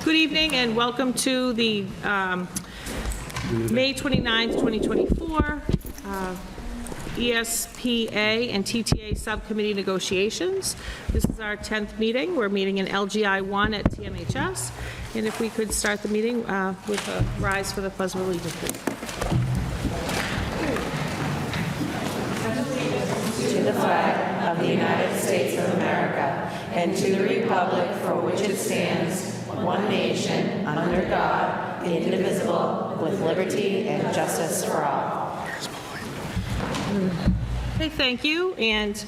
Good evening and welcome to the May 29th, 2024 ESPA and TTA Subcommittee negotiations. This is our 10th meeting. We're meeting in LGI 1 at TMHS. And if we could start the meeting with a rise for the Pledge of Allegiance, please. To the flag of the United States of America and to the republic for which it stands, one nation, under God, indivisible, with liberty and justice for all. Okay, thank you. And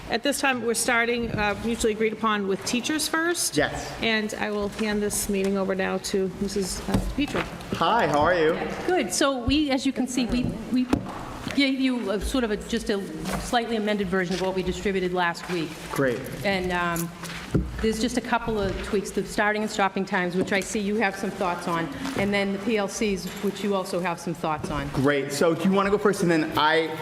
at this time, we're starting mutually agreed upon with teachers first. Yes. And I will hand this meeting over now to Mrs. Petro. Hi, how are you? Good. So we, as you can see, we gave you a sort of just a slightly amended version of what we distributed last week. Great. And there's just a couple of tweaks, the starting and stopping times, which I see you have some thoughts on, and then the PLCs, which you also have some thoughts on. Great. So do you want to go first, and then I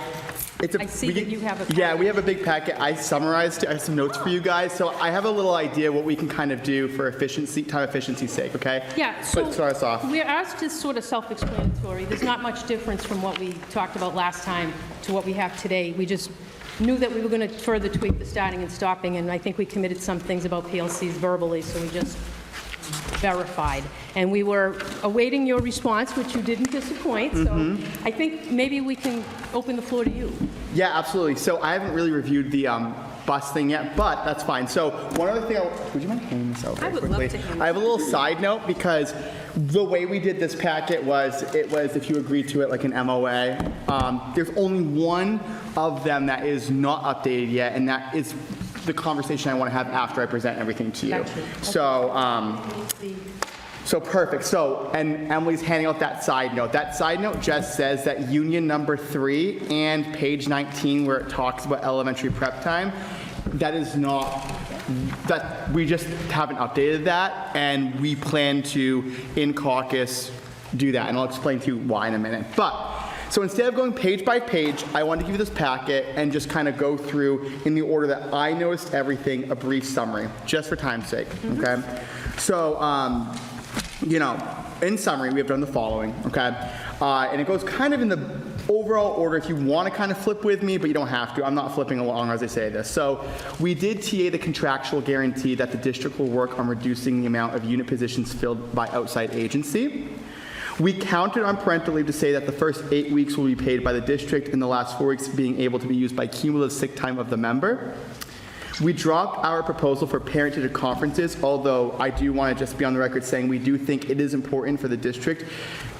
see that you have a Yeah, packet. we have a big packet. I summarized. I have some notes for you guys. So I have a little idea what we can kind of do for time efficiency's sake. Okay. Yeah, so But start us off. ours is sort of self-explanatory. There's not much difference from what we talked about last time to what we have today. We just knew that we were going to further tweak the starting and stopping, and I think we committed some things about PLCs verbally, so we just verified. And we were awaiting your response, which you didn't disappoint, so I think maybe we can open the floor to you. Yeah, absolutely. So I haven't really reviewed the bus thing yet, but that's fine. So one other thing, would you mind handing this out very would love quickly? to hand I have a little side note because the way we did this packet was, if you agreed to it like an MOA, there's only one of them that is not updated yet, and that is the conversation I want to have after I present everything to you. Gotcha. So perfect. So, and Emily's handing out that side note. That side note just says that union number 3 and page 19 where it talks about elementary prep time, that is not, that we just haven't updated that, and we plan to, in caucus, do that. And I'll explain to you why in a minute. But, so instead of going page by page, I wanted to give you this packet and just kind of go through in the order that I noticed everything, a brief summary, just for time's sake, okay? So, in summary, we have done the following, okay? And it goes kind of in the overall order if you want to kind of flip with me, but you don't have to. I'm not flipping along as I say this. So we did TA the contractual guarantee that the district will work on reducing the amount of unit positions filled by outside agency. We counted on parental leave to say that the first 8 weeks will be paid by the district and the last 4 weeks being able to be used by cumulative sick time of the member. We dropped our proposal for parent-teacher conferences, although I do want to just be on the record saying we do think it is important for the district,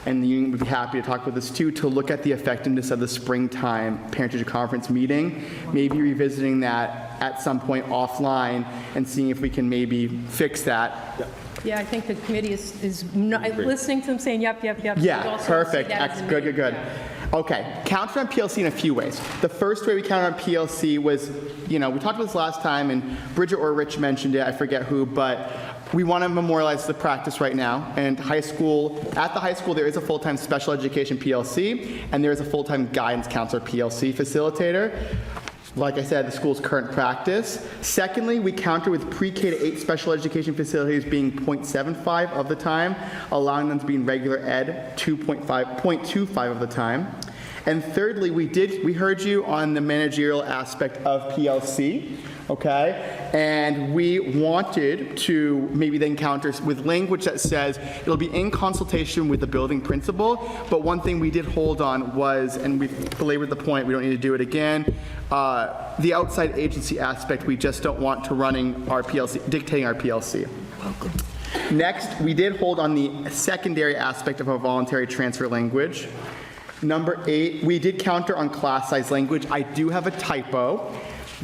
and the union would be happy to talk about this too, to look at the effectiveness of the springtime parent-teacher conference meeting, maybe revisiting that at some point offline and seeing if we can maybe fix that. Yeah, I think the committee is not, listening to them saying, yep. Yeah, We also perfect. see that as a Good. need. Yeah. Okay, counted on PLC in a few ways. The first way we counted on PLC was, we talked about this last time, and Bridget or Rich mentioned it, I forget who, but we want to memorialize the practice right now. And at the high school, there is a full-time special education PLC, and there is a full-time guidance counselor PLC facilitator. Like I said, the school's current practice. Secondly, we counter with pre-K to 8 special education facilities being 0.75 of the time, allowing them to be in regular ed 0.25 of the time. And thirdly, we heard you on the managerial aspect of PLC, okay? And we wanted to maybe then counter with language that says it'll be in consultation with the building principal, but one thing we did hold on was, and we've belabored the point, we don't need to do it again, the outside agency aspect, we just don't want to dictating our PLC. Welcome. Next, we did hold on the secondary aspect of our voluntary transfer language. Number 8, we did counter on class size language. I do have a typo.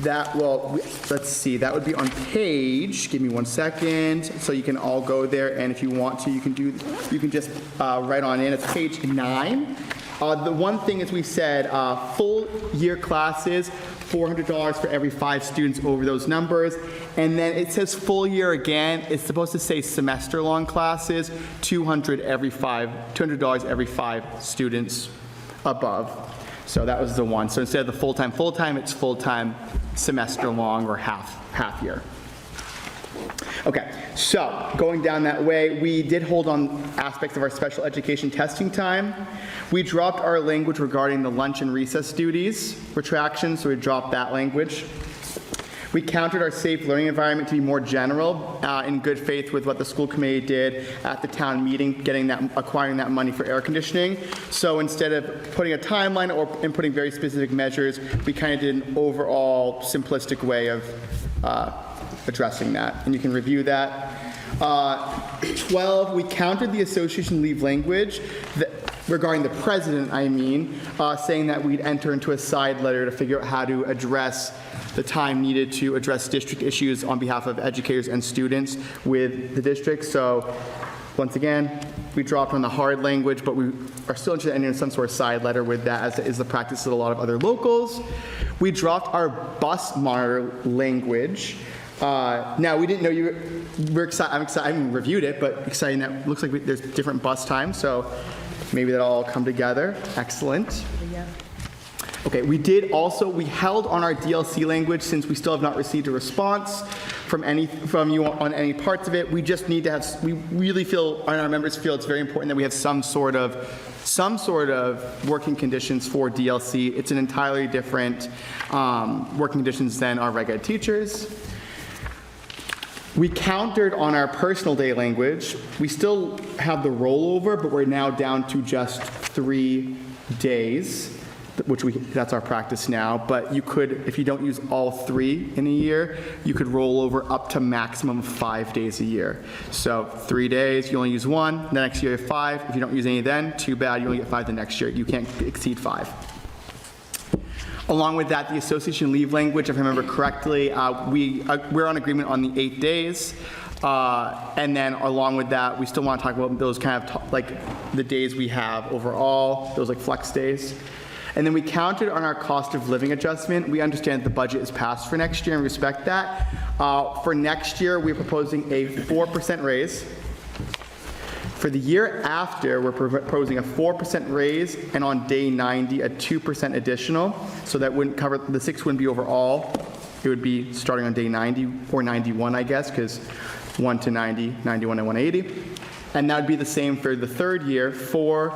Let's see, that would be on page, give me 1 second, so you can all go there, and if you want to, you can just write on in. It's page 9. The one thing is we said full year classes, $400 for every 5 students over those numbers. And then it says full year again. It's supposed to say semester long classes, $200 every 5 students above. So that was the one. So instead of the full-time, it's full-time semester long or half year. Okay, so going down that way, we did hold on aspects of our special education testing time. We dropped our language regarding the lunch and recess duties retraction, so we dropped that language. We countered our safe learning environment to be more general, in good faith with what the school committee did at the town meeting, acquiring that money for air conditioning. So instead of putting a timeline and putting very specific measures, we kind of did an overall simplistic way of addressing that, and you can review that. 12, we countered the association leave language regarding the president, saying that we'd enter into a side letter to figure out how to address the time needed to address district issues on behalf of educators and students with the district. So once again, we dropped on the hard language, but we are still interested in some sort of side letter with that, as is the practice of a lot of other locals. We dropped our bus monitor language. Now, we didn't know we're excited. I'm excited. I haven't reviewed it, but exciting that it looks like there's different bus times, so maybe that'll all come together. Excellent. Okay, we held on our DLC language since we still have not received a response from you on any parts of it. We just need to have, we really feel, and our members feel it's very important that we have some sort of working conditions for DLC. It's an entirely different working conditions than our reg ed teachers. We countered on our personal day language. We still have the rollover, but we're now down to just 3 days, that's our practice now. But you could, if you don't use all 3 in a year, you could roll over up to maximum 5 days a year. So 3 days, you only use 1, the next year you have 5. If you don't use any then, too bad, you only get 5 the next year. You can't exceed 5. Along with that, the association leave language, if I remember correctly, we're on agreement on the 8 days. And then along with that, we still want to talk about those kind of like the days we have overall, those like flex days. And then we counted on our cost of living adjustment. We understand that the budget is passed for next year and respect that. For next year, we're proposing a 4% raise. For the year after, we're proposing a 4% raise, and on day 90, a 2% additional. So that wouldn't cover, the 6 wouldn't be overall. It would be starting on day 90 or 91, I guess, because 1 to 90, 91 and 180. And that would be the same for the third year, 4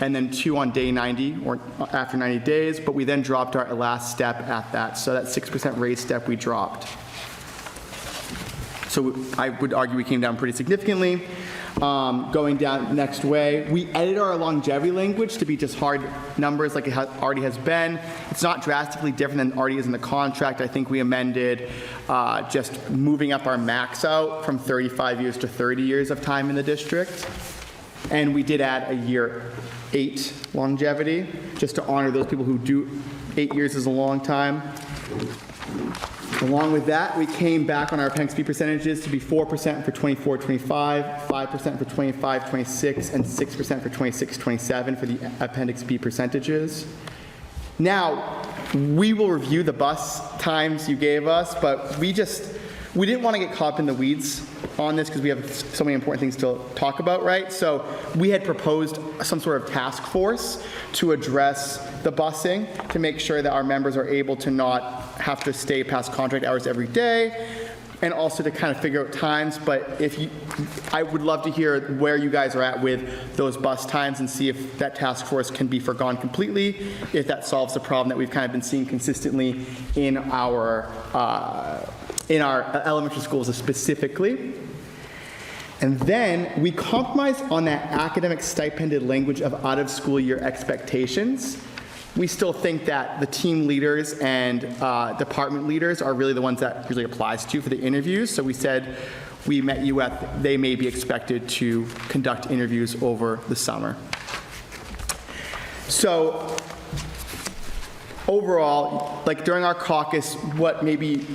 and then 2 on day 90 or after 90 days, but we then dropped our last step at that. So that 6% raise step we dropped. So I would argue we came down pretty significantly. Going down next way, we edited our longevity language to be just hard numbers like it already has been. It's not drastically different than already is in the contract. I think we amended just moving up our max out from 35 years to 30 years of time in the district. And we did add a year 8 longevity, just to honor those people who do 8 years is a long time. Along with that, we came back on our Appendix B percentages to be 4% for 24-25, 5% for 25-26, and 6% for 26-27 for the Appendix B percentages. Now, we will review the bus times you gave us, but we didn't want to get caught up in the weeds on this because we have so many important things to talk about, right? So we had proposed some sort of task force to address the busing to make sure that our members are able to not have to stay past contract hours every day, and also to kind of figure out times. But I would love to hear where you guys are at with those bus times and see if that task force can be forgone completely, if that solves the problem that we've kind of been seeing consistently in our elementary schools specifically. And then we compromised on that academic stipended language of out of school year expectations. We still think that the team leaders and department leaders are really the ones that really applies to for the interviews. So we said we met you at, they may be expected to conduct interviews over the summer. So overall, like during our caucus, what maybe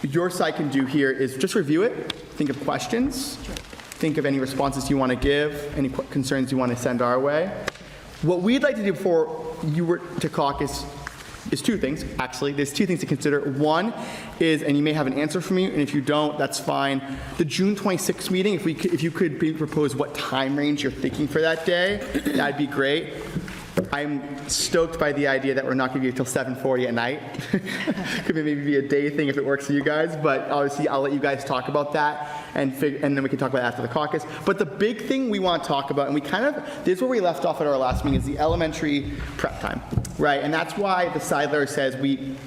your side can do here is just review it, think of questions, think of any responses you want to give, any concerns you want to send our way. What we'd like to do before you were to caucus is 2 things, actually. There's 2 things to consider. One is, and you may have an answer for me, and if you don't, that's fine. The June 26th meeting, if you could propose what time range you're thinking for that day, that'd be great. I'm stoked by the idea that we're not going to be here till 7:40 at night. Could maybe be a day thing if it works for you guys, but obviously I'll let you guys talk about that, and then we can talk about it after the caucus. But the big thing we want to talk about, and this is where we left off at our last meeting, is the elementary prep time, right? And that's why the side letter says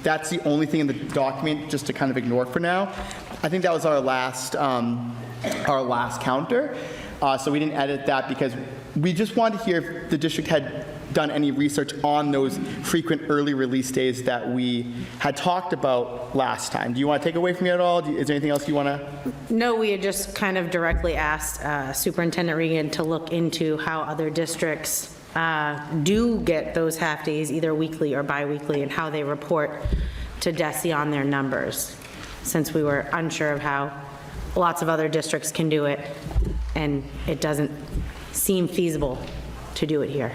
that's the only thing in the document just to kind of ignore for now. I think that was our last counter. So we didn't edit that because we just wanted to hear if the district had done any research on those frequent early release days that we had talked about last time. Do you want to take away from me at all? Is there anything else you want to? No, we had just kind of directly asked Superintendent Regan to look into how other districts do get those half days, either weekly or biweekly, and how they report to DESE on their numbers, since we were unsure of how lots of other districts can do it, and it doesn't seem feasible to do it here.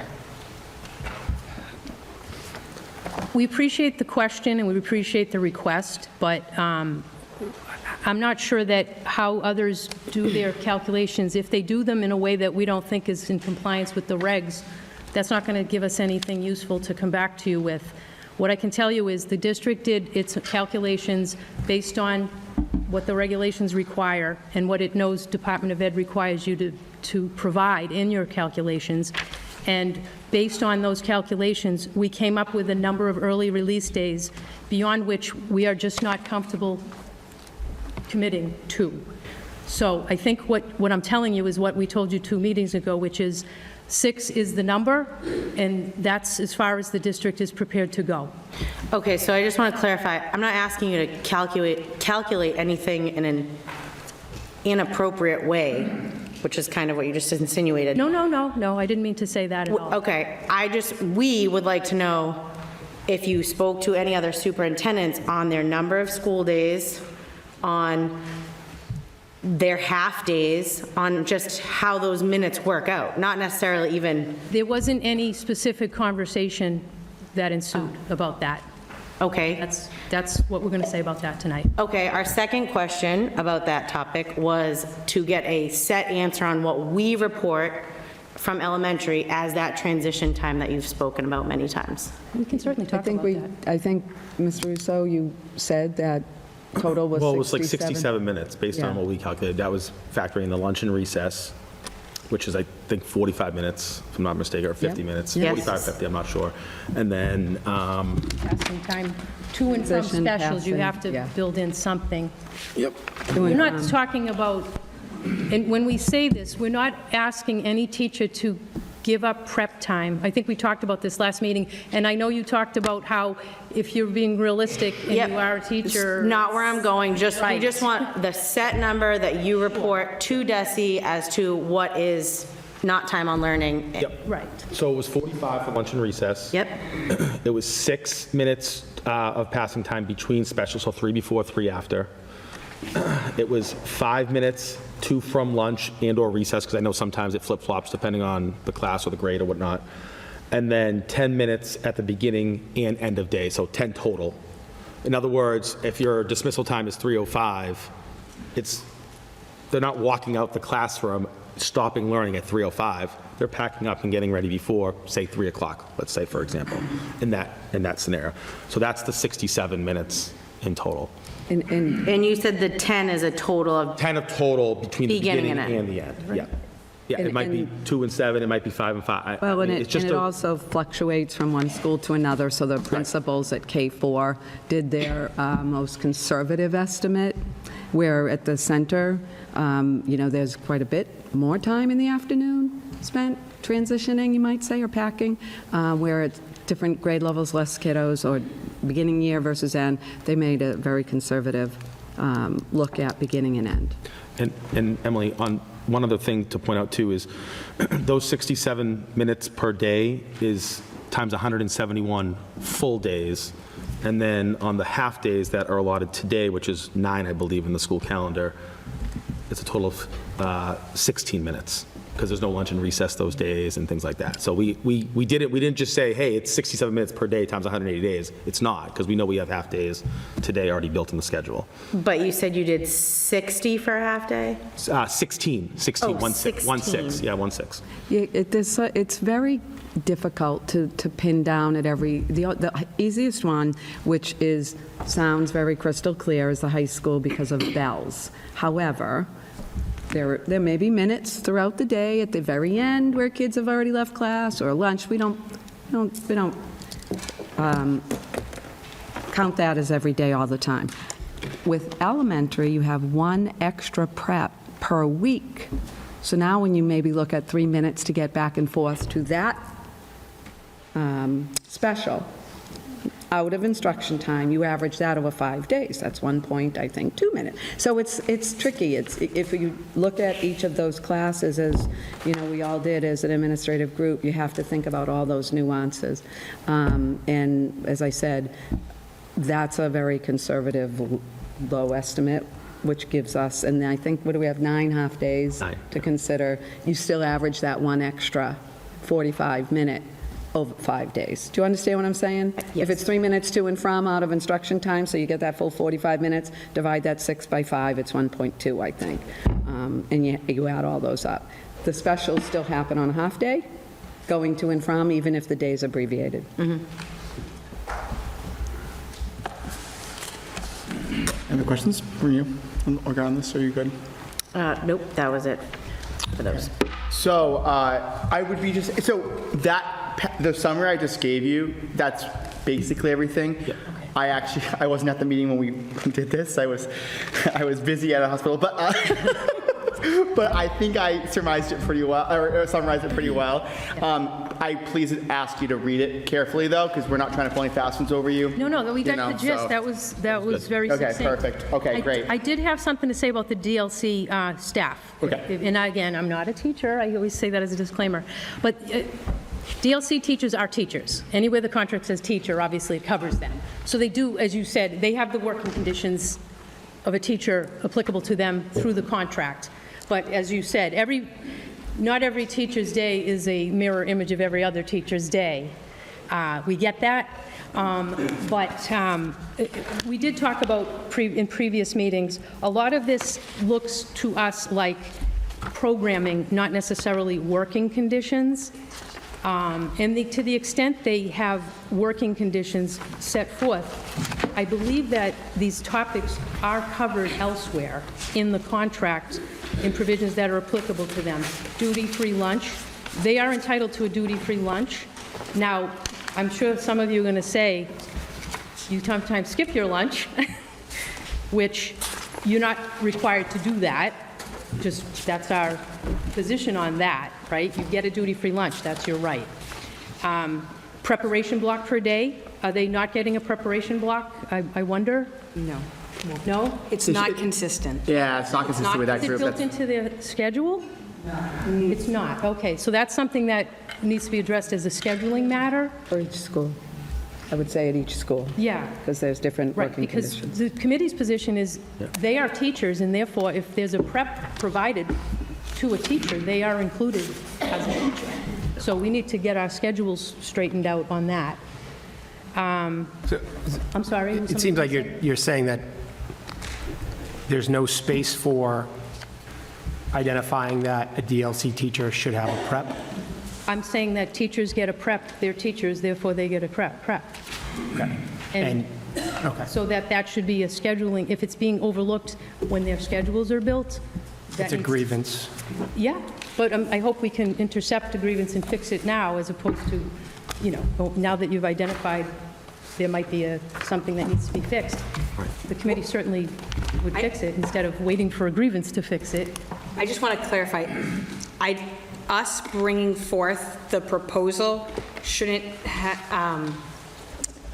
We appreciate the question and we appreciate the request, but I'm not sure that how others do their calculations, if they do them in a way that we don't think is in compliance with the regs, that's not going to give us anything useful to come back to you with. What I can tell you is the district did its calculations based on what the regulations require and what it knows Department of Ed requires you to provide in your calculations. And based on those calculations, we came up with a number of early release days beyond which we are just not comfortable committing to. So I think what I'm telling you is what we told you 2 meetings ago, which is 6 is the number, and that's as far as the district is prepared to go. Okay, so I just want to clarify, I'm not asking you to calculate anything in an inappropriate way, which is kind of what you just insinuated. No, I didn't mean to say that at all. Okay, we would like to know if you spoke to any other superintendents on their number of school days, on their half days, on just how those minutes work out, not necessarily even, There wasn't any specific conversation that ensued about that. okay. That's what we're going to say about that tonight. Okay, our second question about that topic was to get a set answer on what we report from elementary as that transition time that you've spoken about many times. We can certainly talk about that. I think, Mr. Russo, you said that total was 67. Well, it was like 67 minutes, based on Yeah. what we calculated. That was factoring the lunch and recess, which is, I think, 45 minutes, if I'm not mistaken, or 50 minutes. Yes. 45, 50, I'm not sure. And then, Passing time to and from Transition, specials, you have to passing, yeah. build in something. yep. We're not talking about, and when we say this, we're not asking any teacher to give up prep time. I think we talked about this last meeting, and I know you talked about how if you're being realistic and Yep. you are a teacher. Not where I'm going, we Right. just want the set number that you report to DESE as to what is not time on learning. Yep. Right. So it was 45 for lunch and recess. Yep, It was 6 minutes of passing time between specials, so 3 before, 3 after. It was 5 minutes to from lunch and/or recess, because I know sometimes it flip-flops depending on the class or the grade or whatnot. And then 10 minutes at the beginning and end of day, so 10 total. In other words, if your dismissal time is 3:05, they're not walking out the classroom, stopping learning at 3:05. They're packing up and getting ready before, say, 3 o'clock, let's say, for example, in that scenario. So that's the 67 minutes in total. and you said the 10 is a total of, 10 of total between the Beginning beginning and and the end. Yeah. Yeah, it And- might be and- 2 and 7, it might be 5 and 5. Well, and It's just it a- also fluctuates from one school to another, so the principals at K4 did their most conservative estimate, where at the center, there's quite a bit more time in the afternoon spent transitioning, you might say, or packing, where at different grade levels, less kiddos, or beginning year versus end, they made a very conservative look at beginning and end. And Emily, on one other thing to point out too is those 67 minutes per day is times 171 full days. And then on the half days that are allotted today, which is 9, I believe, in the school calendar, it's a total of 16 minutes. because there's no lunch and recess those days and things like that. So we didn't just say, hey, it's 67 minutes per day times 180 days. It's not, because we know we have half days today already built in the schedule. But you said you did 60 for a half day? 16, Oh, 1/6. Yeah, 1/6. Yeah, it's very difficult to pin down at the easiest one, which sounds very crystal clear, is the high school because of bells. However, there may be minutes throughout the day at the very end where kids have already left class or lunch. We don't count that as every day all the time. With elementary, you have one extra prep per week. So now when you maybe look at 3 minutes to get back and forth to that special, out of instruction time, you average that over 5 days. That's 2 minutes. So it's tricky. If you look at each of those classes, as we all did as an administrative group, you have to think about all those nuances. And as I said, that's a very conservative, low estimate, which gives us, and I think, what do we have, 9 half days 9. to consider. You still average that one extra 45-minute over 5 days. Do you understand what I'm saying? If it's 3 minutes to and from out of instruction time, so you get that full 45 minutes, divide that 6 by 5, it's 1.2, I think. And you add all those up. The specials still happen on a half day, going to and from, even if the day's abbreviated. Any questions from you on this? Are you good? Nope, that was it for those. So I would be the summary I just gave you, that's basically everything. Yeah. I wasn't at the meeting when we did this. I was busy at a hospital, but but I think I surmised it pretty well, or summarized it pretty well. I please ask you to read it carefully, though, because we're not trying to pull any fast ones over you. No, we got the gist. So- That was very Okay, succinct. perfect. Okay, great. I did have something to say about the DLC staff. Okay. And again, I'm not a teacher. I always say that as a disclaimer. But DLC teachers are teachers. Anywhere the contract says teacher, obviously it covers them. So they do, as you said, they have the working conditions of a teacher applicable to them through the contract. But as you said, not every teacher's day is a mirror image of every other teacher's day. We get that. But we did talk about in previous meetings, a lot of this looks to us like programming, not necessarily working conditions. And to the extent they have working conditions set forth, I believe that these topics are covered elsewhere in the contract in provisions that are applicable to them. Duty-free lunch, they are entitled to a duty-free lunch. Now, I'm sure some of you are going to say, you sometimes skip your lunch, which you're not required to do that. Just, that's our position on that, right? You get a duty-free lunch, that's your right. Preparation block per day, are they not getting a preparation block, I wonder? No. No? It's not consistent. Yeah, it's not consistent with that Is it group. built into their schedule? No. It's not, okay. So that's something that needs to be addressed as a scheduling matter? For each school. I would say at each school. Yeah. Because there's different Right, working because conditions. the committee's position is, they are teachers, and therefore, if there's a prep provided to a teacher, they are included as a teacher. So we need to get our schedules straightened out on that. I'm sorry? It seems like you're saying that there's no space for identifying that a DLC teacher should have a prep? I'm saying that teachers get a prep, they're teachers, therefore they get a prep. And, okay. So that should be a scheduling, if it's being overlooked when their schedules are built. that It's a needs- grievance. Yeah, but I hope we can intercept the grievance and fix it now, as opposed to, now that you've identified there might be something that needs to be fixed. The committee certainly would fix it instead of waiting for a grievance to fix it. I just want to clarify, us bringing forth the proposal shouldn't,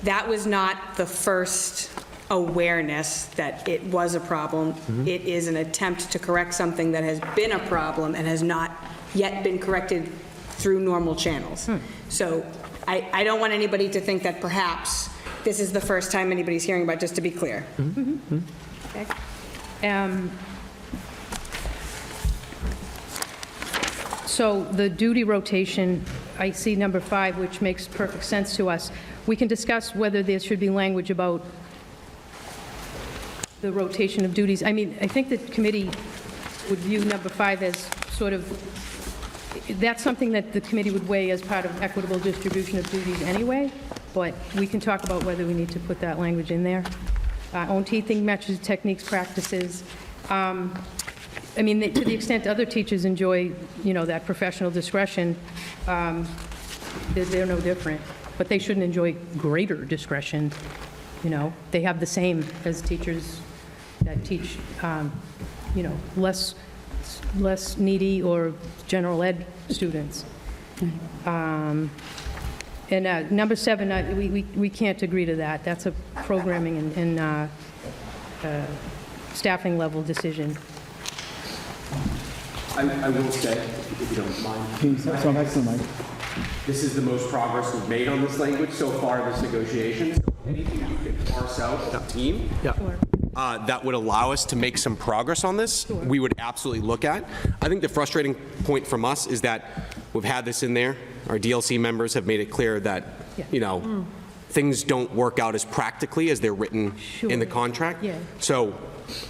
that was not the first awareness that it was a problem. It is an attempt to correct something that has been a problem and has not yet been corrected through normal channels. So I don't want anybody to think that perhaps this is the first time anybody's hearing about it, just to be clear. So the duty rotation, I see number 5, which makes perfect sense to us. We can discuss whether there should be language about the rotation of duties. I mean, I think the committee would view number 5 as sort of, that's something that the committee would weigh as part of equitable distribution of duties anyway, but we can talk about whether we need to put that language in there. Own teaching methods, techniques, practices. I mean, to the extent other teachers enjoy, that professional discretion, they're no different. But they shouldn't enjoy greater discretion, They have the same as teachers that teach, less needy or general ed students. And number 7, we can't agree to that. That's a programming and staffing level decision. I will say, if you don't mind, this is the most progress we've made on this language so far in this negotiation. So anything you can parse out as a team that would allow us to make some progress on this, we would absolutely look at. I think the frustrating point from us is that we've had this in there. Our DLC members have made it clear that, things don't work out as practically as they're written in the contract. Yeah. So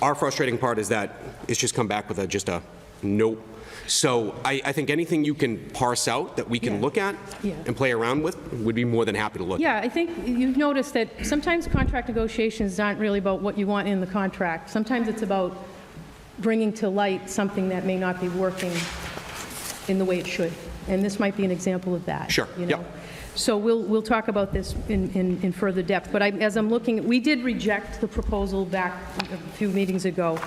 our frustrating part is that it's just come back with just a nope. So I think anything you can parse out that we can look at and play around with, would be more than happy to look at. Yeah, I think you've noticed that sometimes contract negotiations aren't really about what you want in the contract. Sometimes it's about bringing to light something that may not be working in the way it should. And this might be an example of that. Sure, yep. So we'll talk about this in further depth. But as I'm looking, we did reject the proposal back a few meetings ago.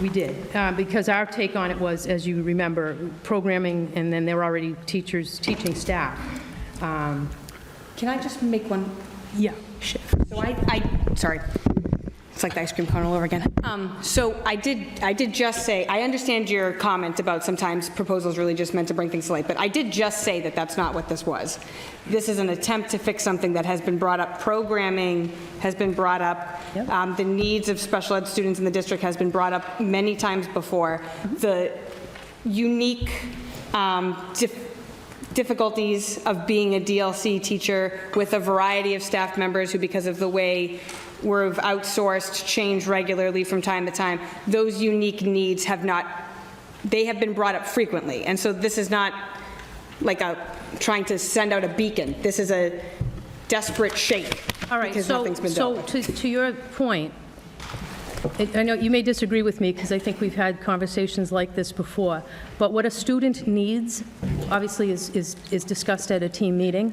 We did, because our take on it was, as you remember, programming, and then there were already teachers teaching staff. Can I just make one? Yeah. So sorry, it's like the ice cream cone all over again. So I did just say, I understand your comment about sometimes proposals really just meant to bring things to light, but I did just say that that's not what this was. This is an attempt to fix something that has been brought up. Programming has been brought up. Yep. The needs of special ed students in the district has been brought up many times before. The unique difficulties of being a DLC teacher with a variety of staff members who, because of the way we're outsourced, change regularly from time to time, those unique needs have been brought up frequently. And so this is not like trying to send out a beacon. This is a desperate shake. All right, because so nothing's been done. to your point, I know you may disagree with me because I think we've had conversations like this before, but what a student needs, obviously, is discussed at a team meeting.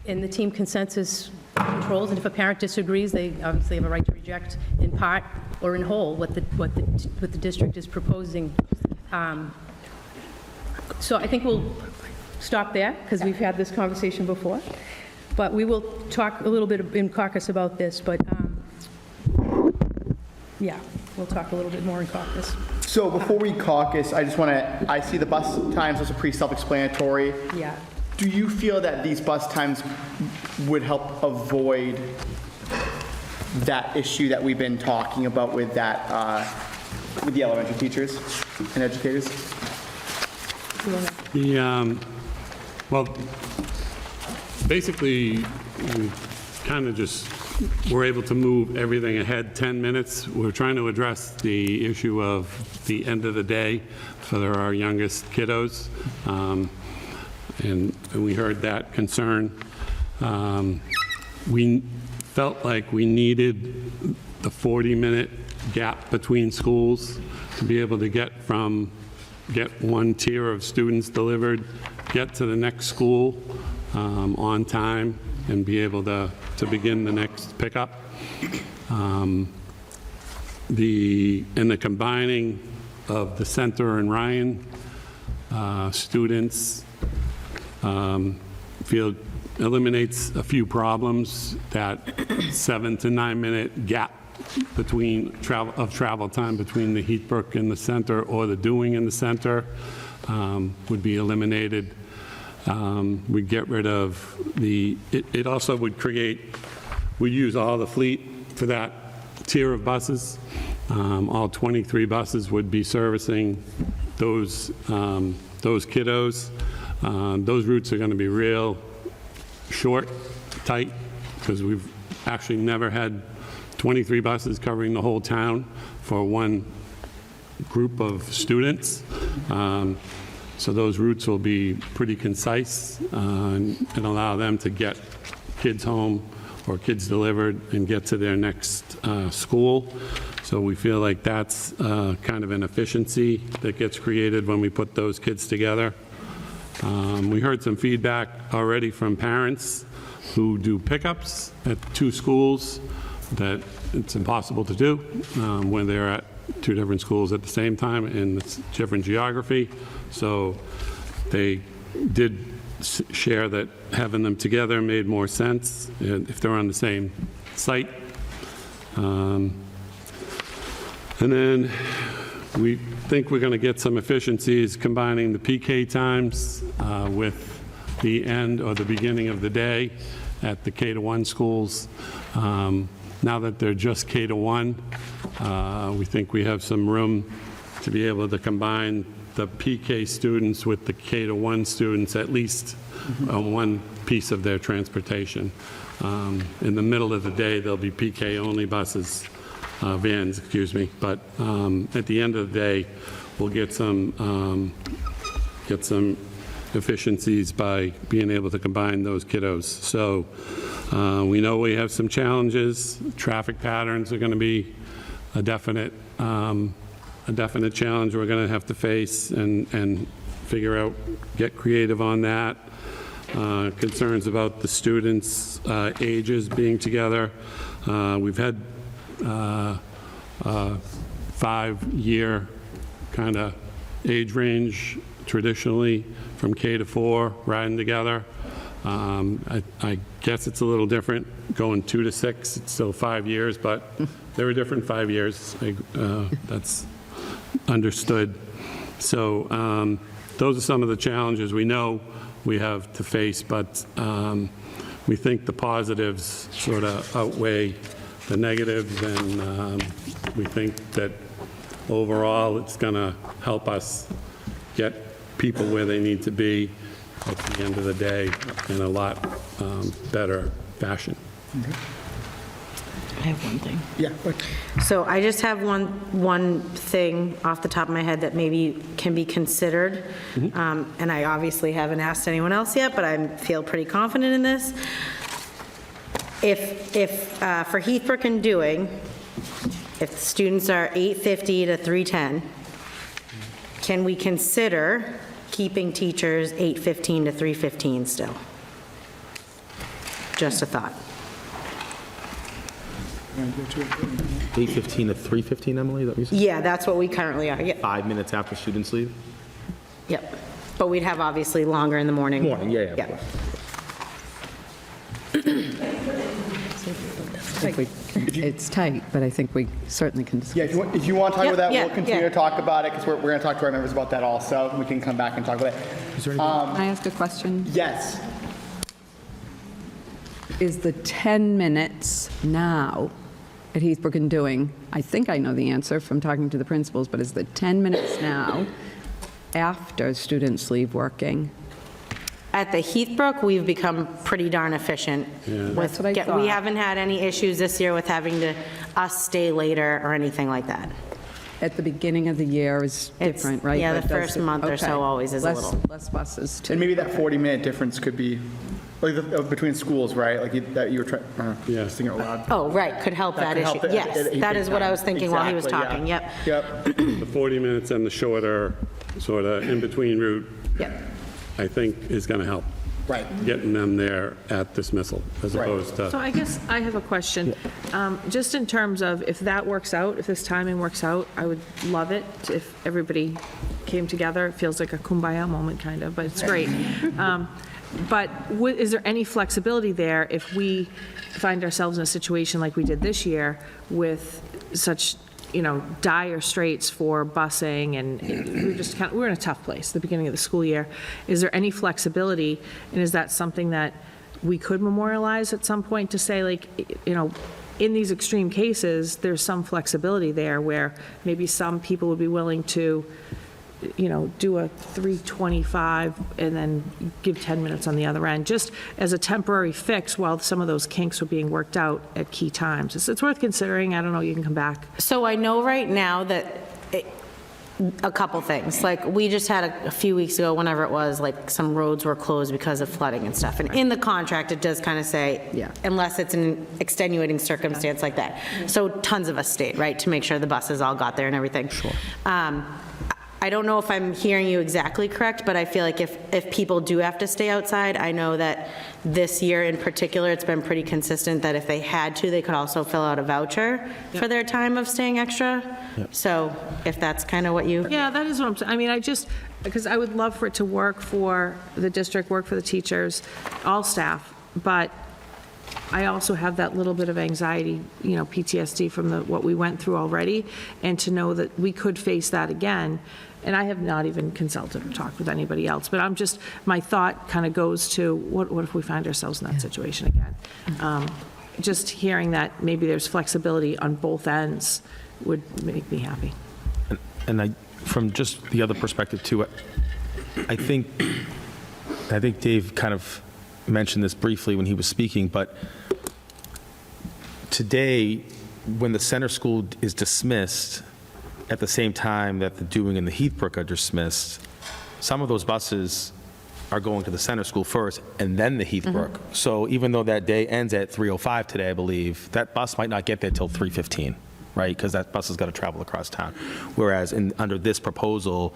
And the team consensus controls, and if a parent disagrees, they obviously have a right to reject in part or in whole what the district is proposing. So I think we'll stop there, because we've had this conversation before. But we will talk a little bit in caucus about this, but we'll talk a little bit more in caucus. So before we caucus, I see the bus times as a pretty self-explanatory. Yeah. Do you feel that these bus times would help avoid that issue that we've been talking about with with the elementary teachers and educators? Well, basically, we kind of just were able to move everything ahead 10 minutes. We're trying to address the issue of the end of the day for our youngest kiddos. And we heard that concern. We felt like we needed the 40-minute gap between schools to be able to get one tier of students delivered, get to the next school on time, and be able to begin the next pickup. And the combining of the center and Ryan students feel eliminates a few problems. That 7 to 9 minute gap between travel time between the Heathbrook and the center, or the Dewing and the center, would be eliminated. We'd get rid of it also would use all the fleet for that tier of buses. All 23 buses would be servicing those kiddos. Those routes are going to be real short, tight, because we've actually never had 23 buses covering the whole town for one group of students. So those routes will be pretty concise and allow them to get kids home or kids delivered and get to their next school. So we feel like that's kind of an efficiency that gets created when we put those kids together. We heard some feedback already from parents who do pickups at 2 schools that it's impossible to do when they're at 2 different schools at the same time, and it's different geography. So they did share that having them together made more sense if they're on the same site. And then we think we're going to get some efficiencies combining the PK times with the end or the beginning of the day at the K-1 schools. Now that they're just K-1, we think we have some room to be able to combine the PK students with the K-1 students, at least on one piece of their transportation. In the middle of the day, there'll be PK-only buses, vans, excuse me, but at the end of the day, we'll get some efficiencies by being able to combine those kiddos. So we know we have some challenges. Traffic patterns are going to be a definite challenge we're going to have to face and figure out, get creative on that. Concerns about the students' ages being together. We've had 5-year kind of age range traditionally from K to 4 riding together. I guess it's a little different going 2 to 6. It's still 5 years, but they were different 5 years. That's understood. So those are some of the challenges we know we have to face, but we think the positives sort of outweigh the negatives, and we think that overall it's going to help us get people where they need to be at the end of the day in a lot better fashion. I have one thing. Yeah. So I just have one thing off the top of my head that maybe can be considered. And I obviously haven't asked anyone else yet, but I feel pretty confident in this. If for Heathbrook and Dewing, if the students are 8:50 to 3:10, can we consider keeping teachers 8:15 to 3:15 still? Just a thought. 8:15 to 3:15, Emily, is that what you said? Yeah, that's what we currently are. Yep. 5 minutes after students leave? Yep. But we'd have obviously longer in the morning. Morning, yeah, of course. It's tight, but I think we certainly can discuss. Yeah, if you want to talk about that, Yeah, we'll continue yeah. to talk about it, because we're going to talk to our members about that also, and we can come back and talk about it. Can I ask a question? Yes. Is the 10 minutes now at Heathbrook and Dewing, I think I know the answer from talking to the principals, but is the 10 minutes now after students leave working? At the Heathbrook, we've become pretty darn efficient. That's what I We thought. haven't had any issues this year with having to us stay later or anything like that. At the beginning of the year is It's- different, right? yeah, the But does first it- month or so okay. always is a Less- little- Less buses, too. And maybe that 40-minute difference could be, like, between schools, right? Like, that you were trying, Yeah. just thinking out loud. Oh, right, could help that could issue. help it Yes, at that is what I was thinking while he was Exactly, yeah. talking. Yep. Yep. The 40 minutes and the shorter sort of in-between route, Yep. I think is going to help. Right. Getting them there at dismissal as Right. opposed So to, I guess I have a question. Just in terms of if that works out, if this timing works out, I would love it if everybody came together. It feels like a kumbaya moment, kind of, but it's great. But is there any flexibility there if we find ourselves in a situation like we did this year with such, dire straits for busing, and we're in a tough place at the beginning of the school year. Is there any flexibility, and is that something that we could memorialize at some point to say, like, in these extreme cases, there's some flexibility there where maybe some people would be willing to, do a 3:25 and then give 10 minutes on the other end, just as a temporary fix while some of those kinks were being worked out at key times. It's worth considering. I don't know, you can come back. So I know right now that a couple things, like we just had a few weeks ago, whenever it was, like some roads were closed because of flooding and stuff. And in the contract, it does kind of say, unless it's an extenuating circumstance like that. So tons of us stayed, right, to make sure the buses all got there and everything. Sure. I don't know if I'm hearing you exactly correct, but I feel like if people do have to stay outside, I know that this year in particular, it's been pretty consistent that if they had to, they could also fill out a voucher for their time of staying extra. So if that's kind of what you... Yeah, that is what I'm saying. I mean, because I would love for it to work for the district, work for the teachers, all staff, but I also have that little bit of anxiety, PTSD from what we went through already, and to know that we could face that again. And I have not even consulted or talked with anybody else, but my thought kind of goes to, what if we find ourselves in that situation again? Just hearing that maybe there's flexibility on both ends would make me happy. And from just the other perspective too, I think Dave kind of mentioned this briefly when he was speaking, but today, when the center school is dismissed, at the same time that the Dewing and the Heathbrook are dismissed, some of those buses are going to the center school first and then the Heathbrook. So even though that day ends at 3:05 today, I believe, that bus might not get there till 3:15, right? Because that bus has got to travel across town. Whereas under this proposal,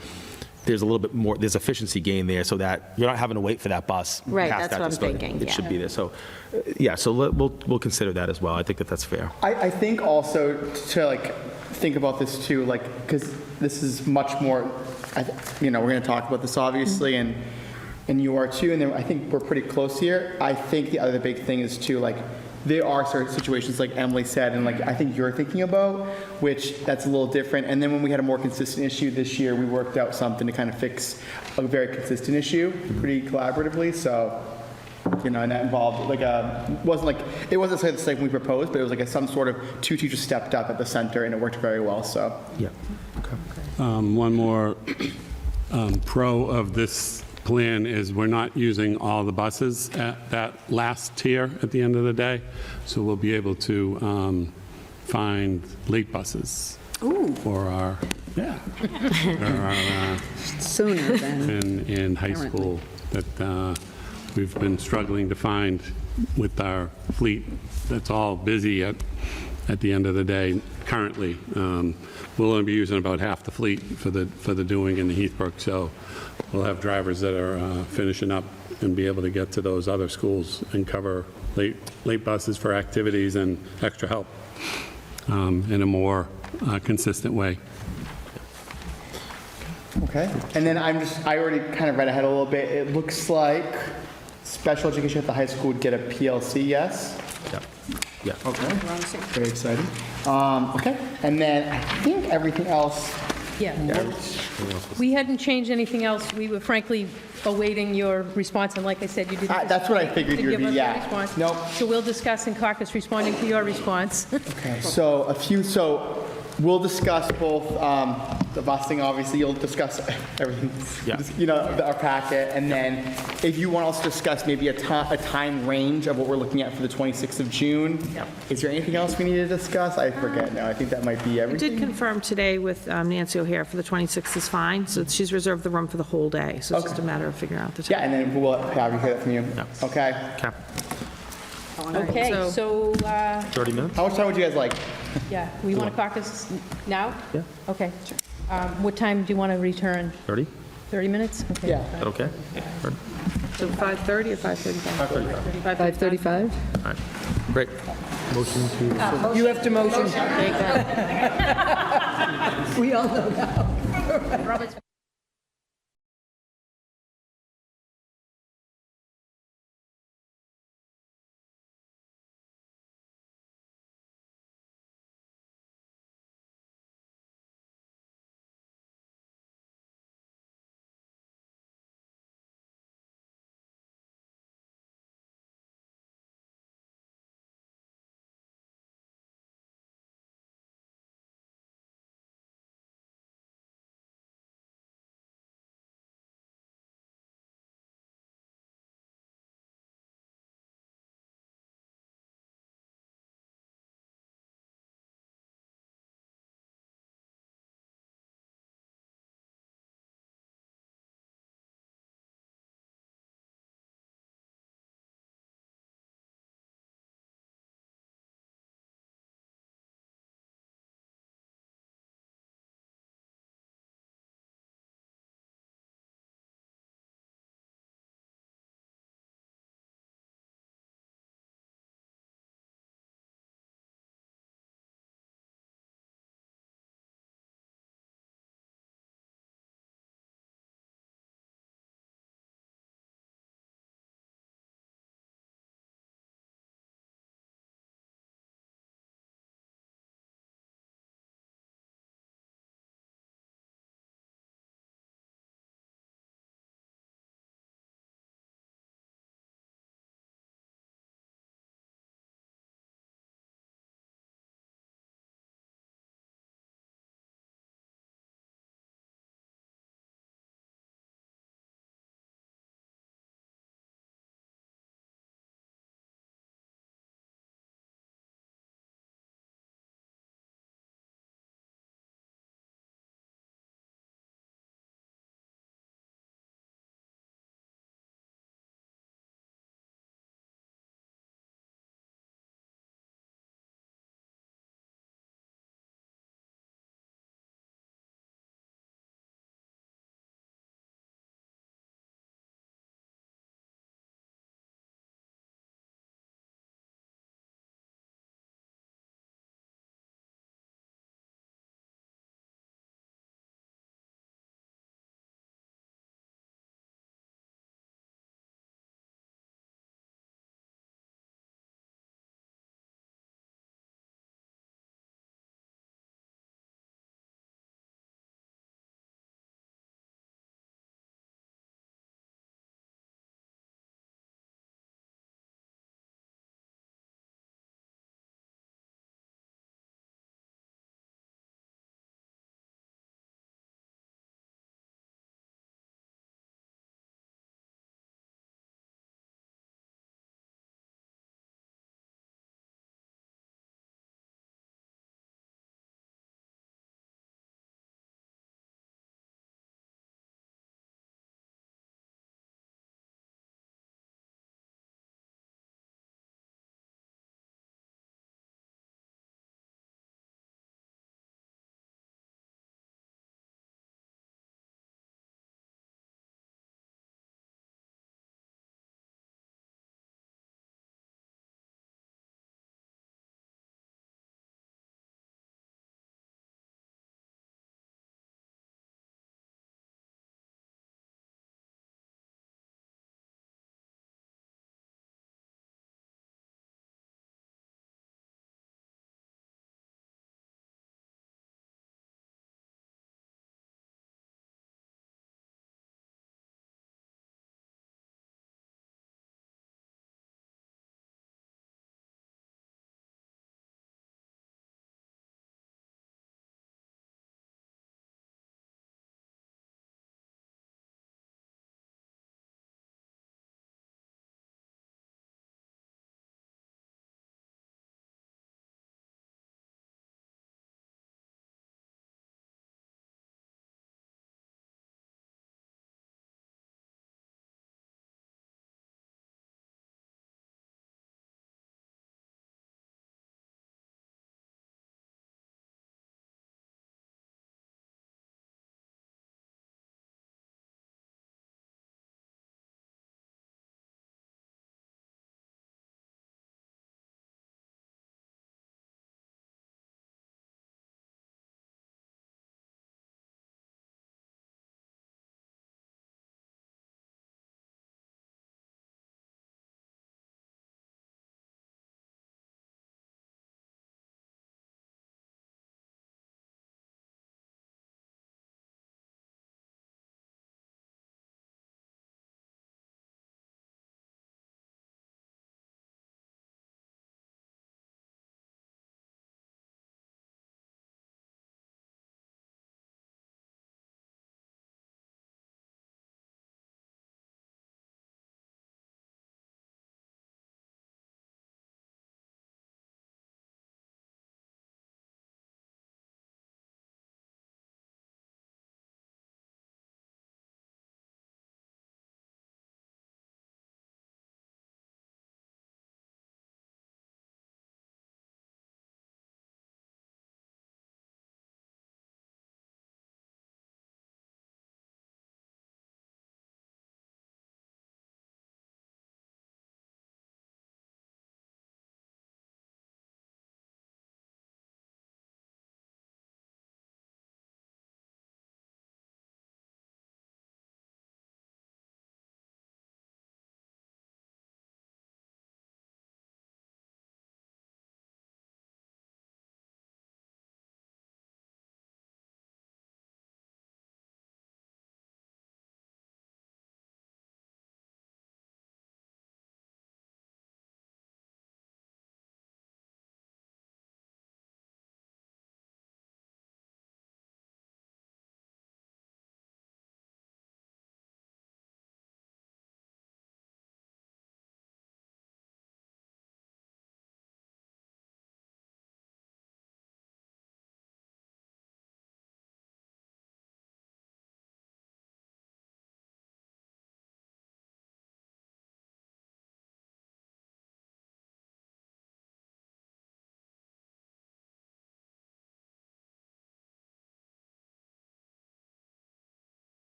there's a little bit more, there's efficiency gain there so that you're not having to wait for that bus. Right, past that's that what I'm display. thinking, It yeah. should be there. So, so we'll consider that as well. I think that's fair. I think also to think about this too, because this is much more, we're going to talk about this obviously, and you are too, and then I think we're pretty close here. I think the other big thing is too, there are certain situations, like Emily said, and I think you're thinking about, which that's a little different. And then when we had a more consistent issue this year, we worked out something to kind of fix a very consistent issue pretty collaboratively. So, and that involved it wasn't the we proposed, but it was some sort of two teachers stepped up at the center, and it worked very well. So Yeah. One more pro of this plan is we're not using all the buses at that last tier at the end of the day, so we'll be able to find late buses for our Sooner than, in high school that we've been struggling to find with our fleet that's all busy at the end of the day currently. We'll only be using about half the fleet for the Dewing and the Heathbrook, so we'll have drivers that are finishing up and be able to get to those other schools and cover late buses for activities and extra help in a more consistent way. okay. And then I already kind of read ahead a little bit. It looks like special education at the high school would get a PLC, yes? Yeah. Okay. Very exciting. Okay. And then I think everything else. Yeah. We hadn't changed anything else. We were frankly awaiting your response, and like I said, you didn't... That's what I figured you would be, give us yeah. a response. Nope. So we'll discuss in caucus responding to your response. Okay. So we'll discuss both the busing, obviously, you'll discuss everything, our packet, and then if you want us to discuss maybe a time range of what we're looking at for the 26th of June. Yep. Is there anything else we need to discuss? I forget now. I think that might be I everything. did confirm today with Nancy O'Hare for the 26th is fine, so she's reserved the room for the whole day, so it's just a matter of figuring out the time. Yeah, and then we'll have you hear that from you. Okay. Okay, so, 30 minutes? How much time would you guys like? yeah, we want to caucus now? Yeah. Okay. What time do you want to return? 30? 30 minutes? Okay. Yeah. Is that okay? So 5:30 or 5:35? 5:35. 5:35. Great. Motion to... You have to motion. we all know now. Robert's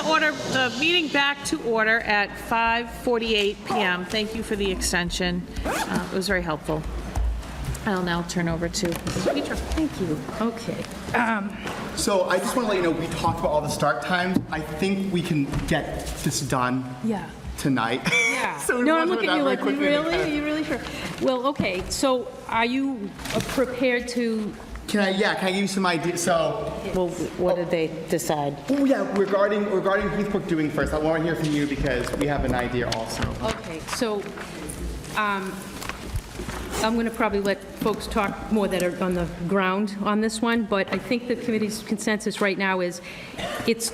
order the meeting back to order at 5:48 PM. Thank you for the extension. It was very helpful. I'll now turn over to Mrs. Petro. Thank you. Okay. So I just want to let you know, we talked about all the start times. I think we can get this done Yeah. tonight. Yeah. So we No, wanna I'm do looking that at you very like, quickly and really? Are you really sure? Well, okay, so are you prepared to, Can I give you some ideas? So, Well, what did they decide? oh yeah, regarding Heathbrook doing first, I want to hear from you because we have an idea also. okay, so I'm going to probably let folks talk more that are on the ground on this one, but I think the committee's consensus right now is it's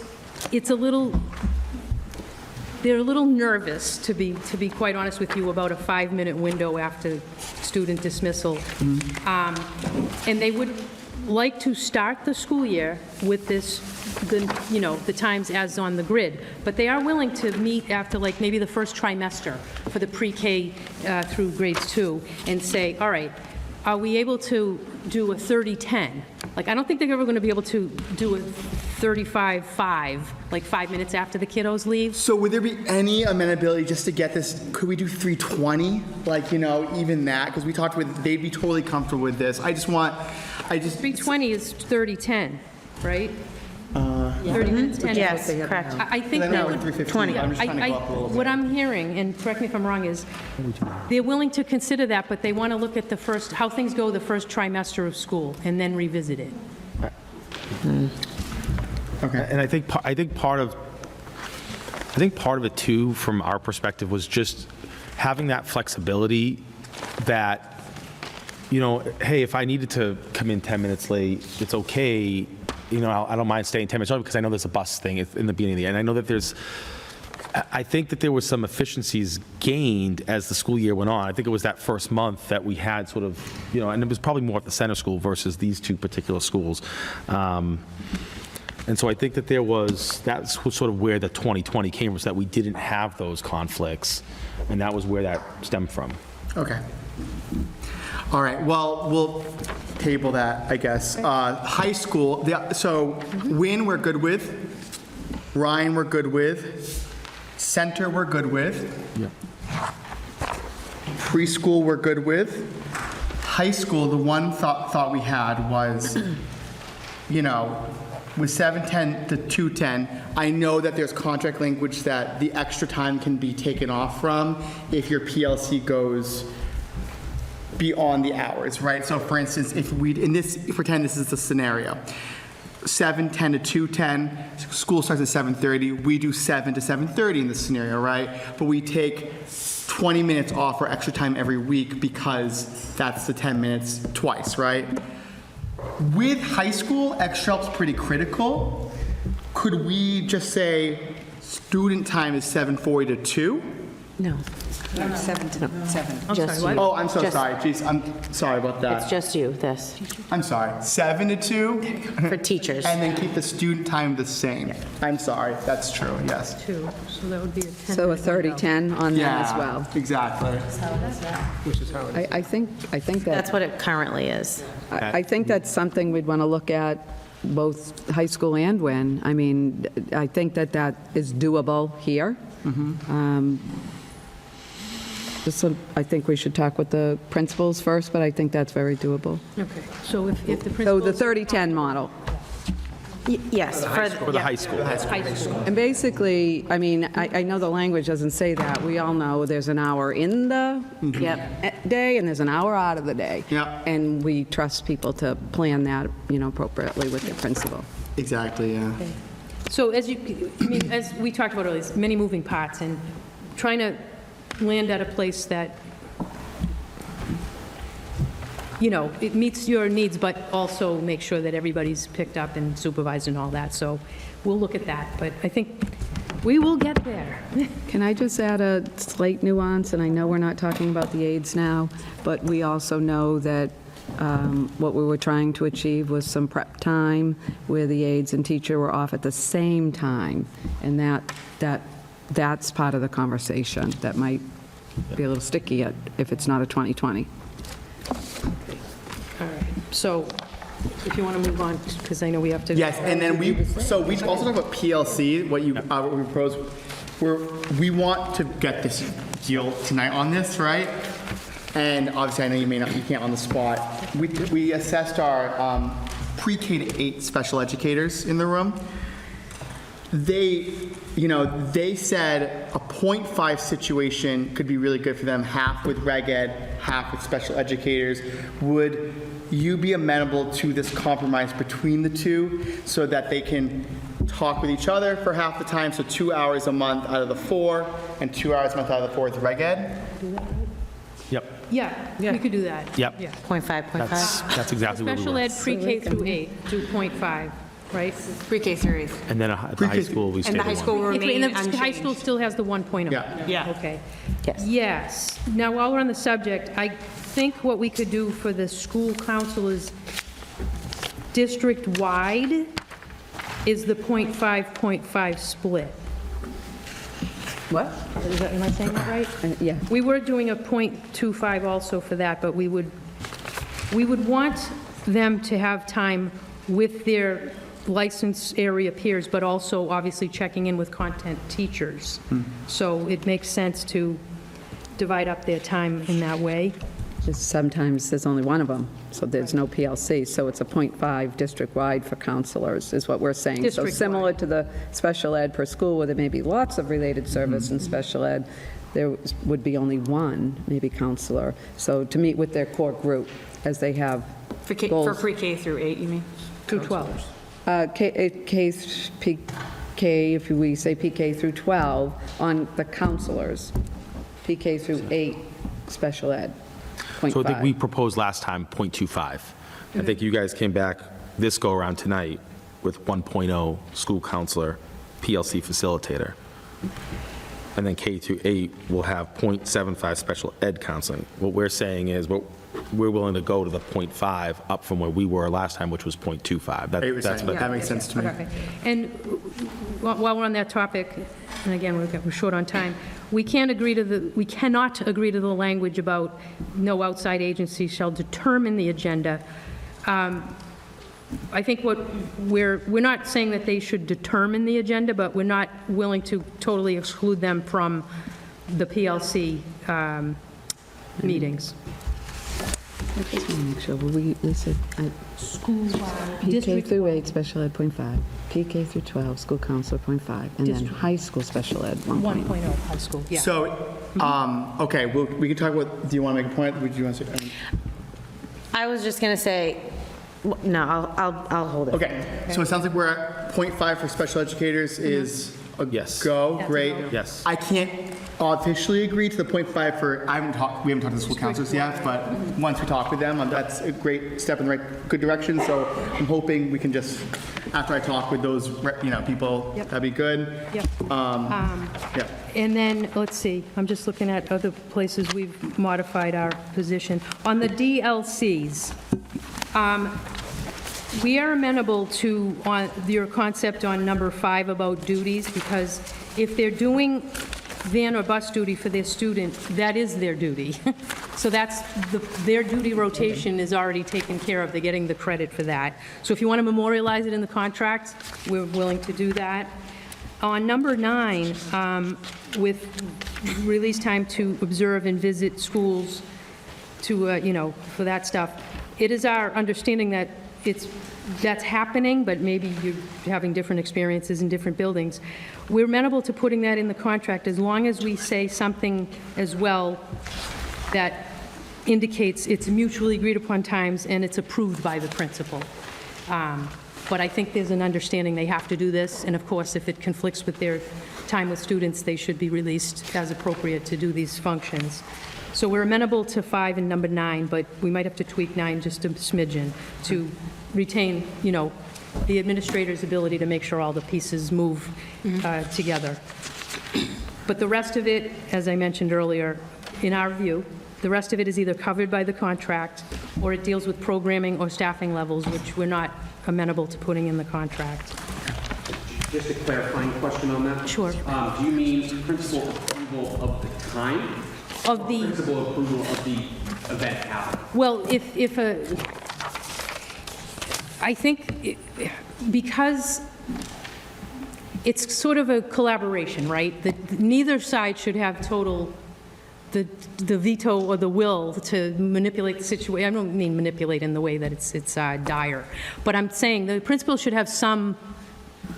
a little, they're a little nervous, to be quite honest with you, about a 5-minute window after student dismissal. And they would like to start the school year with this, the times as on the grid, but they are willing to meet after like maybe the first trimester for the pre-K through grades 2 and say, all right, are we able to do a 30-10? Like, I don't think they're ever going to be able to do a 35-5, like 5 minutes after the kiddos leave. So would there be any amenability just to get this, could we do 3:20? Like, even that, because we talked with, they'd be totally comfortable with this. I just 3:20 is 30-10, right? 30 minutes, 10 Yes, minutes. correct. I think I know that we're would... 3:15, I'm just trying to go up a little bit. What I'm hearing, and correct me if I'm wrong, is they're willing to consider that, but they want to look at the first, how things go the first trimester of school, and then revisit it. Okay. And I think part of it too, from our perspective, was just having that flexibility that, hey, if I needed to come in 10 minutes late, it's okay. I don't mind staying 10 minutes early because I know there's a bus thing in the beginning of the day. And I know that I think that there was some efficiencies gained as the school year went on. I think it was that first month that we had sort of, and it was probably more at the center school versus these two particular schools. And so I think that that's sort of where the 2020 came, was that we didn't have those conflicts, and that was where that stemmed from. Okay. All right, well, we'll table that, I guess. High school, so Wynn, we're good with. Ryan, we're good with. Center, we're good with. Preschool, we're good with. High school, the one thought we had was, with 7:10 to 2:10, I know that there's contract language that the extra time can be taken off from if your PLC goes beyond the hours, right? So for instance, pretend this is the scenario. 7:10 to 2:10, school starts at 7:30, we do 7 to 7:30 in this scenario, right? But we take 20 minutes off for extra time every week because that's the 10 minutes twice, right? With high school, extra help's pretty critical. Could we just say student time is 7:40 to 2? No. 7 to 7. Just what? you. Oh, I'm so Just- sorry, jeez, I'm sorry about It's that. just you, this, I'm sorry, 7 to 2? for teachers. And then keep the student time the same. I'm sorry, that's true, yes. 2, so that would be a 10. So a 30-10 on that as well. Exactly. I think that... That's what it currently is. I think that's something we'd want to look at, both high school and Wynn. I mean, I think that is doable here. I think we should talk with the principals first, but I think that's very doable. Okay, so if the So principals... the 30-10 model. Yes. For the high school. High school. And basically, I mean, I know the language doesn't say that. We all know there's an hour in the day and there's an hour out of the day. Yep. And we trust people to plan that, appropriately with their principal. Exactly, yeah. So as we talked about earlier, there's many moving parts, and trying to land at a place that, it meets your needs, but also make sure that everybody's picked up and supervised and all that. So we'll look at that, but I think we will get there. Can I just add a slight nuance? And I know we're not talking about the aides now, but we also know that what we were trying to achieve was some prep time where the aides and teacher were off at the same time. And that's part of the conversation that might be a little sticky if it's not a 2020. All right, so if you want to move on, because I know we have to. Yes, and then we also talked about PLC, what we proposed. We want to get this deal tonight on this, right? And obviously, I know you can't on the spot. We assessed our pre-K to 8 special educators in the room. They said a 0.5 situation could be really good for them, half with reg ed, half with special educators. Would you be amenable to this compromise between the two so that they can talk with each other for half the time, so 2 hours a month out of the 4, and 2 hours a month out of the 4 with reg ed? Yep, Yeah, we could do that. yep. Yeah. 0.5. That's exactly what we Special were. ed pre-K through 8, do .5, right? Pre-K through 8th. And then at the high school, we stayed And the at high school will one. remain And the high school unchanged. still has the 1.0? Yeah. Yeah. Okay. Yes. Yes. Now, while we're on the subject, I think what we could do for the school council is district-wide is the .5 split. What? Am I saying that right? Yeah. We were doing a .25 also for that, but we would want them to have time with their licensed area peers, but also obviously checking in with content teachers. So it makes sense to divide up their time in that way. Just sometimes there's only one of them, so there's no PLC, so it's a .5 district-wide for counselors, is what we're saying. So District-wide. similar to the special ed per school, where there may be lots of related service in special ed, there would be only one, maybe counselor, so to meet with their core group, as they have For goals. pre-K through 8, you mean? Through 12. PK, if we say PK through 12, on the counselors, PK through 8, special ed, So I think we 0.5. proposed last time .25. I think you guys came back this go-around tonight with 1.0 school counselor, PLC facilitator. And then K through 8 will have .75 special ed counseling. What we're saying is, we're willing to go to the .5 up from where we were last time, which was .25. That's what. That makes sense to me. Okay. And while we're on that topic, and again, we're short on time, we cannot agree to the language about no outside agency shall determine the agenda. I think we're not saying that they should determine the agenda, but we're not willing to totally exclude them from the PLC meetings. I just want to make sure, we said PK through 8, special ed, 0.5, PK through 12, school counselor, 0.5, and then high school special ed, 1.0. 1.0 high school, yeah. So, okay, we can talk about, do you want to make a point? Would you want to say? I was just going to say, no, I'll hold it. Okay, so it sounds like we're at .5 for special educators is a Yes. go, great. Yes. I can't officially agree to the .5 for, we haven't talked to the school counselors yet, but once we talk with them, that's a great step in the good direction, so I'm hoping we can just, after I talk with those, people, Yep. that'd be good. Yep. Yeah. And then, let's see, I'm just looking at other places we've modified our position. On the DLCs, we are amenable to your concept on number 5 about duties, because if they're doing van or bus duty for their student, that is their duty. So their duty rotation is already taken care of. They're getting the credit for that. So if you want to memorialize it in the contract, we're willing to do that. On number 9, with release time to observe and visit schools to, for that stuff, it is our understanding that that's happening, but maybe you're having different experiences in different buildings. We're amenable to putting that in the contract as long as we say something as well that indicates it's mutually agreed upon times and it's approved by the principal. But I think there's an understanding they have to do this, and of course, if it conflicts with their time with students, they should be released as appropriate to do these functions. So we're amenable to 5 and number 9, but we might have to tweak 9 just a smidgen to retain, the administrator's ability to make sure all the pieces move together. But the rest of it, as I mentioned earlier, in our view, the rest of it is either covered by the contract, or it deals with programming or staffing levels, which we're not amenable to putting in the contract. Just a clarifying question on that. Sure. Do you mean principal approval of the time? Of the, Principal approval of the event happening? well, if I think because it's sort of a collaboration, right? That neither side should have total, the veto or the will to manipulate the situation. I don't mean manipulate in the way that it's dire, but I'm saying the principal should have some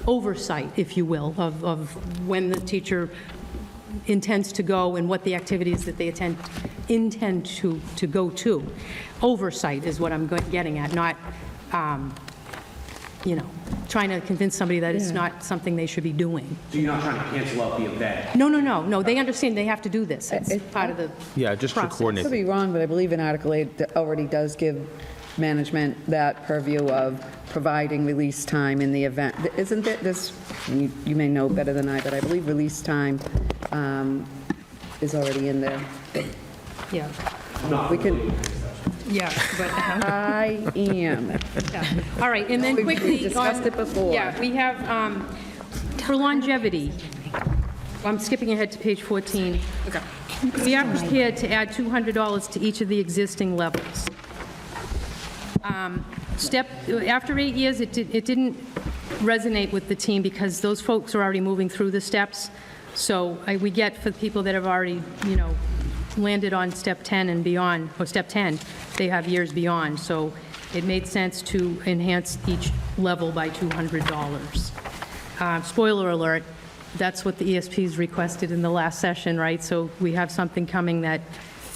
oversight, if you will, of when the teacher intends to go and what the activities that they intend to go to. Oversight is what I'm getting at, not, trying to convince somebody that it's not something they should be doing. So you're not trying to cancel out the event? No, they understand they have to do this. It's part of the Yeah, just to process. coordinate. Could be wrong, but I believe in Article 8 that already does give management that purview of providing release time in the event. Isn't it this, you may know better than I, but I believe release time is already in there. Yeah, We can, but, I am. yeah. All right, and then quickly. We discussed it before. Yeah, we have, for longevity, I'm skipping ahead to page 14. Okay. We are prepared to add $200 to each of the existing levels. After 8 years, it didn't resonate with the team because those folks are already moving through the steps. So we get for people that have already, landed on step 10 and beyond, or step 10, they have years beyond. So it made sense to enhance each level by $200. Spoiler alert, that's what the ESPs requested in the last session, right? So we have something coming that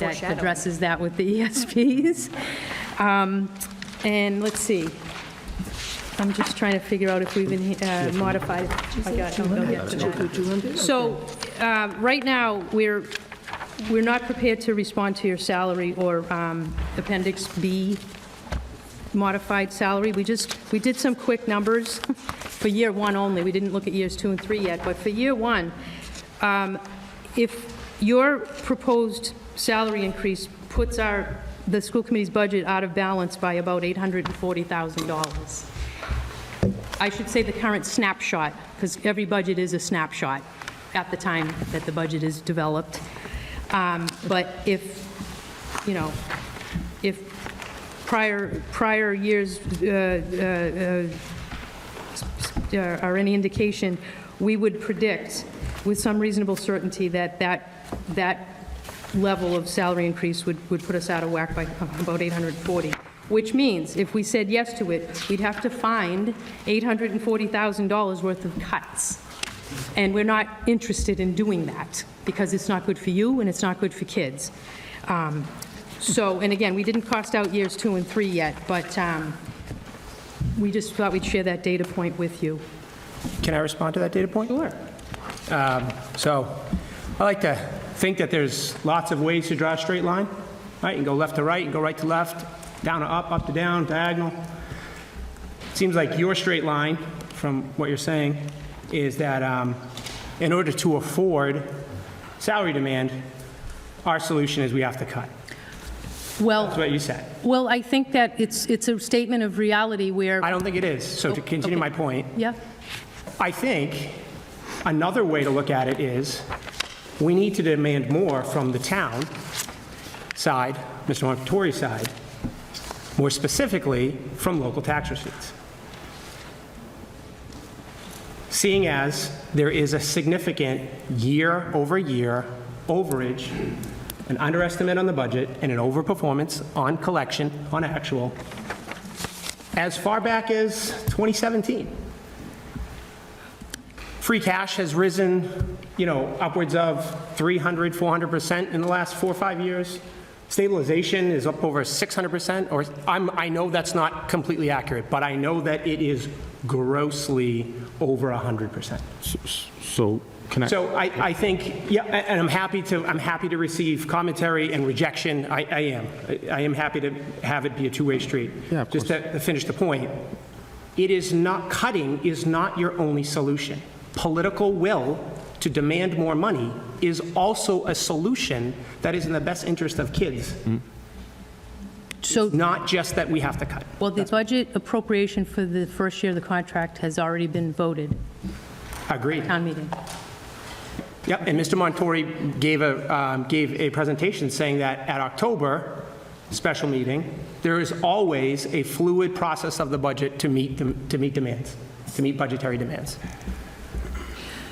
addresses that with the ESPs. And let's see. I'm just trying to figure out if we've modified it. I'll get to that. So right now, we're not prepared to respond to your salary or Appendix B modified salary. We did some quick numbers for year one only. We didn't look at years 2 and 3 yet, but for year one, if your proposed salary increase puts the school committee's budget out of balance by about $840,000. I should say the current snapshot, because every budget is a snapshot at the time that the budget is developed. But if prior years are any indication, we would predict with some reasonable certainty that level of salary increase would put us out of whack by about 840, which means if we said yes to it, we'd have to find $840,000 worth of cuts. And we're not interested in doing that because it's not good for you and it's not good for kids. And again, we didn't cost out years 2 and 3 yet, but we just thought we'd share that data point with you. Can I respond to that data point? Sure. So I like to think that there's lots of ways to draw a straight line, right? You can go left to right, you can go right to left, down to up to down, diagonal. Seems like your straight line, from what you're saying, is that in order to afford salary demand, our solution is we have to cut. Well, That's what you said. well, I think that it's a statement of reality where, I don't think it is. So to continue okay. my point, yeah, I think another way to look at it is we need to demand more from the town side, Mr. Montori's side, more specifically from local tax receipts. Seeing as there is a significant year-over-year overage, an underestimate on the budget, and an overperformance on collection, on actual, as far back as 2017. Free cash has risen, upwards of 300, 400% in the last 4 or 5 years. Stabilization is up over 600%, or I know that's not completely accurate, but I know that it is grossly over 100%. So can I? So I think, yeah, and I'm happy to receive commentary and rejection. I am happy to have it be a two-way street. Yeah, of Just to finish the point, cutting is not your only solution. Political will to demand more money is also a solution that is in the best interest of kids. so, Not just that we have to cut. well, the budget appropriation for the first year of the contract has already been voted, Agreed. town meeting. Yep, and Mr. Montori gave a presentation saying that at October, special meeting, there is always a fluid process of the budget to meet demands, to meet budgetary demands.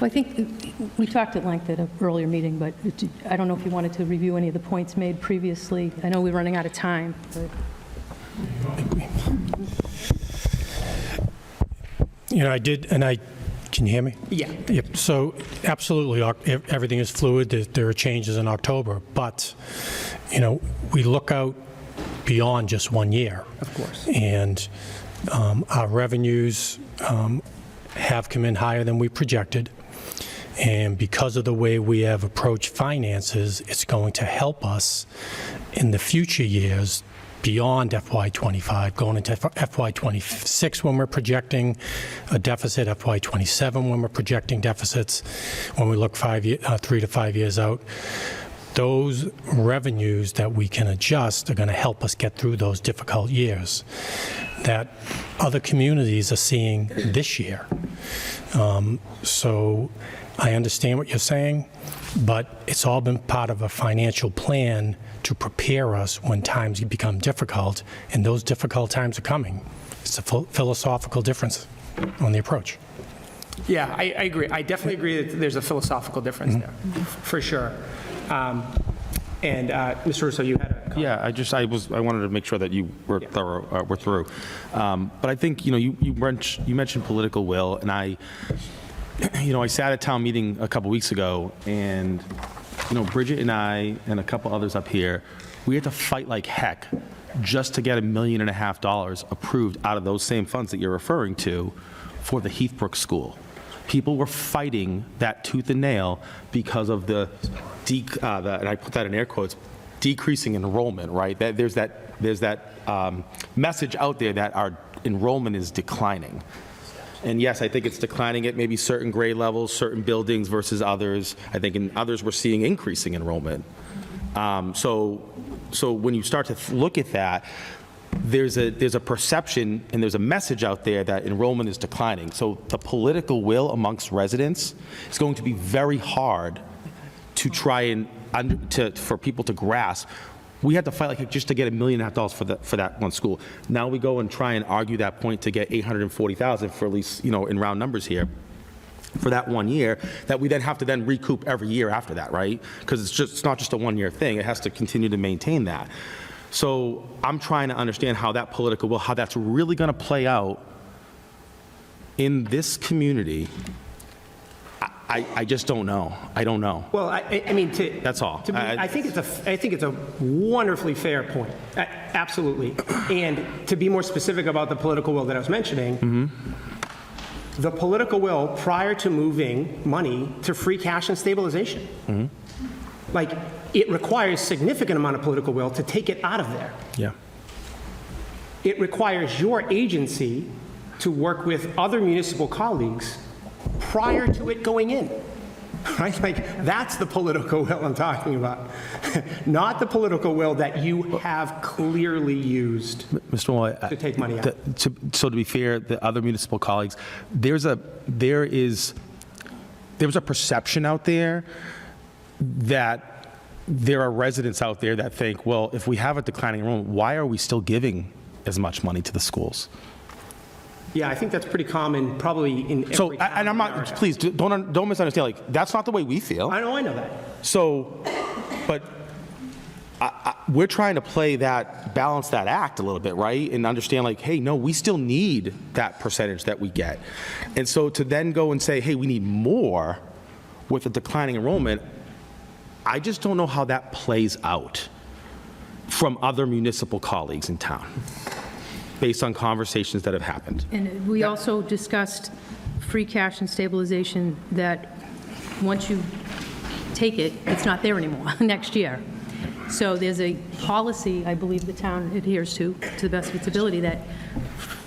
Well, I think we talked at length at an earlier meeting, but I don't know if you wanted to review any of the points made previously. I know we're running out of time, but... You know, I did, and can you hear me? Yeah. Yep, so absolutely, everything is fluid, there are changes in October, but, you know, we look out beyond just 1 year. Of course. And our revenues have come in higher than we projected, and because of the way we have approached finances, it's going to help us in the future years beyond FY25, going into FY26 when we're projecting a deficit, FY27 when we're projecting deficits, when we look 3 to 5 years out. Those revenues that we can adjust are going to help us get through those difficult years that other communities are seeing this year. So I understand what you're saying, but it's all been part of a financial plan to prepare us when times become difficult, and those difficult times are coming. It's a philosophical difference on the approach. Yeah, I agree. I definitely agree that there's a philosophical difference there, for sure. And Mr. Russo, you had a comment. Yeah, I wanted to make sure that you were thorough, were through. But I think, you know, you mentioned political will, and I sat at town meeting a couple weeks ago, and, you know, Bridget and I and a couple others up here, we had to fight like heck just to get $1.5 million approved out of those same funds that you're referring to for the Heathbrook School. People were fighting that tooth and nail because of and I put that in air quotes, decreasing enrollment, right? There's that message out there that our enrollment is declining. And yes, I think it's declining at maybe certain grade levels, certain buildings versus others. I think in others we're seeing increasing enrollment. So when you start to look at that, there's a perception and there's a message out there that enrollment is declining. So the political will amongst residents is going to be very hard to try and for people to grasp. We had to fight like heck just to get $1.5 million for that one school. Now we go and try and argue that point to get $840,000 for at least, you know, in round numbers here, for that 1 year, that we then have to recoup every year after that, right? Because it's not just a 1 year thing. It has to continue to maintain that. So I'm trying to understand how that political will, how that's really going to play out in this community. I just don't know. I don't know. Well, I mean, that's all. I think it's a wonderfully fair point. Absolutely. And to be more specific about the political will that I was mentioning, the political will prior to moving money to free cash and stabilization. Like, it requires significant amount of political will to take it out of there. Yeah. It requires your agency to work with other municipal colleagues prior to it going in, right? Like, that's the political will I'm talking about, not the political will that you have clearly used Mr. Moy, to take money out. So to be fair, the other municipal colleagues, there was a perception out there that there are residents out there that think, well, if we have a declining enrollment, why are we still giving as much money to the schools? Yeah, I think that's pretty common, probably in every So, town and I'm in not, America. please, don't misunderstand, like, that's not the way we feel. I know that. So, but we're trying to balance that act a little bit, right? And understand, like, hey, no, we still need that percentage that we get. And so to then go and say, hey, we need more with a declining enrollment, I just don't know how that plays out from other municipal colleagues in town, based on conversations that have happened. And we also discussed free cash and stabilization, that once you take it, it's not there anymore next year. So there's a policy, I believe the town adheres to the best of its ability, that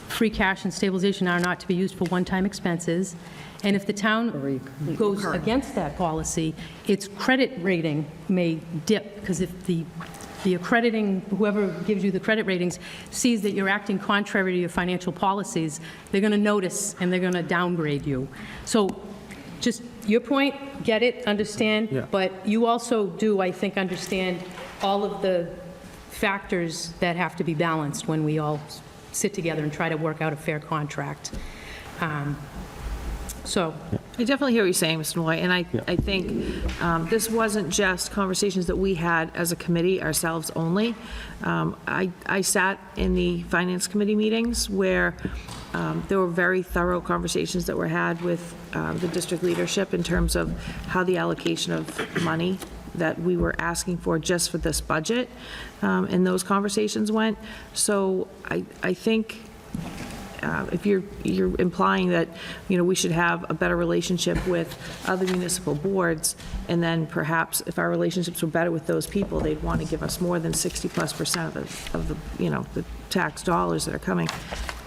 free cash and stabilization are not to be used for one-time expenses. And if the town goes against that policy, its credit rating may dip, because if the accrediting, whoever gives you the credit ratings, sees that you're acting contrary to your financial policies, they're going to notice and they're going to downgrade you. So just your point, get it, understand, Yeah. but you also do, I think, understand all of the factors that have to be balanced when we all sit together and try to work out a fair contract. So, I definitely hear what you're saying, Mr. Malloy, and I think this wasn't just conversations that we had as a committee ourselves only. I sat in the Finance Committee meetings where there were very thorough conversations that were had with the district leadership in terms of how the allocation of money that we were asking for just for this budget, and those conversations went. So I think if you're implying that, we should have a better relationship with other municipal boards, and then perhaps if our relationships were better with those people, they'd want to give us more than 60+% of the tax dollars that are coming.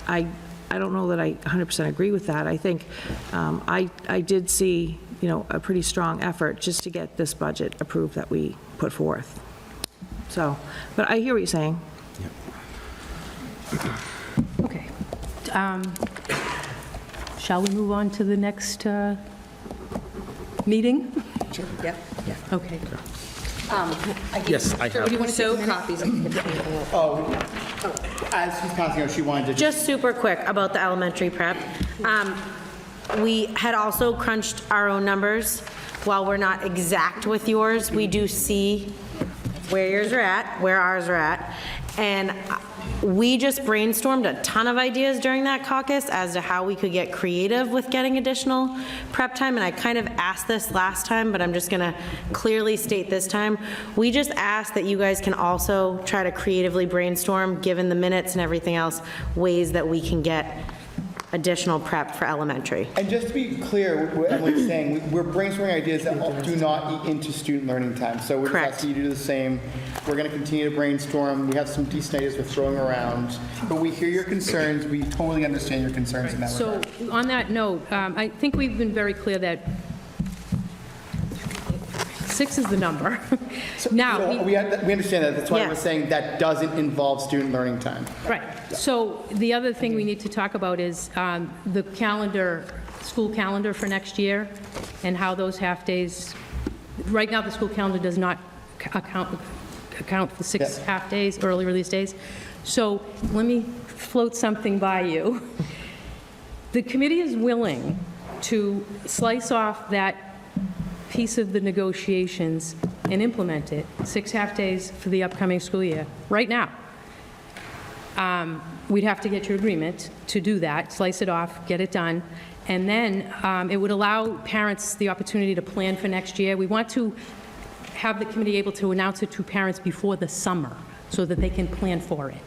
I don't know that I 100% agree with that. I think I did see, a pretty strong effort just to get this budget approved that we put forth. So, but I hear what you're saying. okay. Shall we move on to the next meeting? Sure. Yep. Okay. Yes, I have. So copies. As he's passing out, she wanted to Just super quick about the elementary prep. We had also crunched our own numbers. While we're not exact with yours, we do see where yours are at, where ours are at. And we just brainstormed a ton of ideas during that caucus as to how we could get creative with getting additional prep time. And I kind of asked this last time, but I'm just going to clearly state this time. We just asked that you guys can also try to creatively brainstorm, given the minutes and everything else, ways that we can get additional prep for elementary. And just to be clear, what Emily's saying, we're brainstorming ideas that do not eat into student learning time. So we're just Correct. asking you to do the same. We're going to continue to brainstorm. We have some decent ideas we're throwing around. But we hear your concerns. We totally understand your concerns in that regard. So on that note, I think we've been very clear that 6 is the number. Now, So we understand that. That's why Yeah. we're saying that doesn't involve student learning time. right. So the other thing we need to talk about is the calendar, school calendar for next year, and how those half-days, right now, the school calendar does not account for 6 Yeah. half-days, early release days. So let me float something by you. The committee is willing to slice off that piece of the negotiations and implement it, 6 half-days for the upcoming school year, right now. We'd have to get your agreement to do that, slice it off, get it done, and then it would allow parents the opportunity to plan for next year. We want to have the committee able to announce it to parents before the summer so that they can plan for it.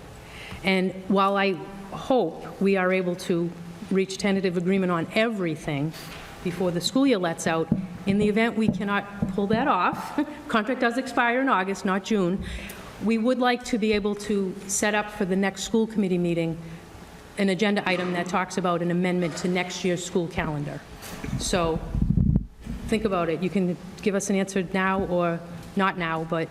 And while I hope we are able to reach tentative agreement on everything before the school year lets out, in the event we cannot pull that off, contract does expire in August, not June, we would like to be able to set up for the next school committee meeting an agenda item that talks about an amendment to next year's school calendar. So think about it. You can give us an answer now or not now, but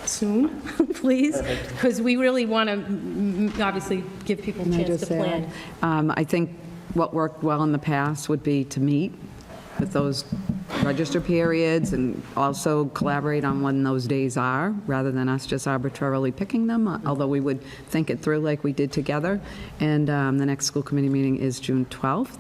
soon, please, because we really want to obviously give people a Can I chance just to plan. add? I think what worked well in the past would be to meet with those register periods and also collaborate on when those days are, rather than us just arbitrarily picking them, although we would think it through like we did together. And the next school committee meeting is June 12th.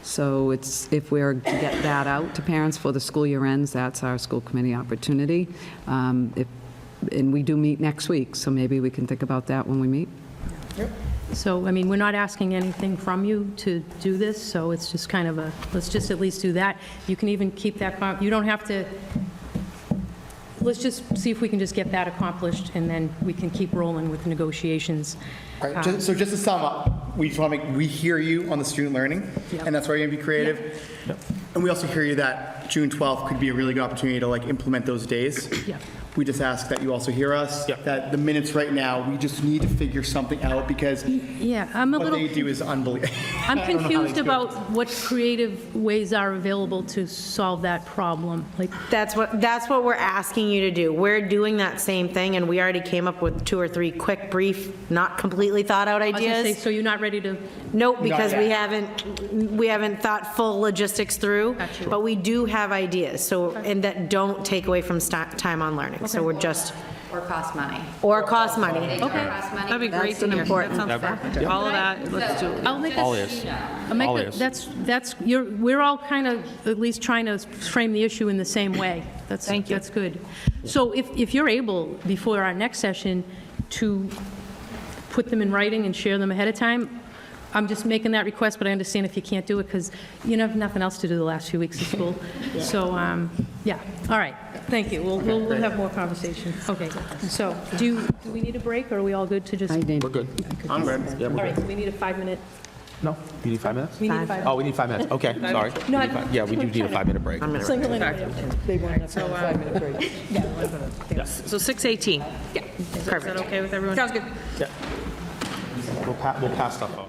So if we're to get that out to parents before the school year ends, that's our school committee opportunity. And we do meet next week, so maybe we can think about that when we meet. So, I mean, we're not asking anything from you to do this, so it's just kind of a, let's just at least do that. You can even keep that, you don't have to, let's just see if we can just get that accomplished, and then we can keep rolling with negotiations. All right, so just to sum up, we just want to we hear you on the student learning, and that's why you're going to be creative. And we also hear you that June 12th could be a really good opportunity to implement those days. Yeah. We just ask that you also hear us, that the minutes right now, we just need to figure something out because Yeah, I'm a what little, they do is unbelievable. I'm confused about what creative ways are available to solve that problem. Like, That's what we're asking you to do. We're doing that same thing, and we already came up with 2 or 3 quick, brief, not completely thought out I was gonna say, ideas. so you're not ready to, Nope, because we yet. haven't thought full logistics through, Gotcha. but we do have ideas, so, and that don't take away from time on learning. So we're just Or cost money. Or cost money. Okay. Cost money. That'd be great That's to an hear. important That sounds perfect. All of that, let's do it. I'll make All a, ears. I'll make All a, ears. we're all kind of at least trying to frame the issue in the same way. Thank you. That's good. So if you're able, before our next session, to put them in writing and share them ahead of time, I'm just making that request, but I understand if you can't do it, because you have nothing else to do the last few weeks of school. So, yeah, all right, thank you. We'll have more conversation. Okay, so, do we need a break, or are we all good to just? I need- We're good. I'm good. Yeah, All we're right, good. so we need a 5-minute, No? You need 5 minutes? we need a 5. Oh, we need 5 minutes. Okay, sorry. No, We need five- Yeah, we do need a 5-minute break. Single anybody up. So 6:18. Yeah. Is that okay with everyone? Sounds good. We'll pass stuff out.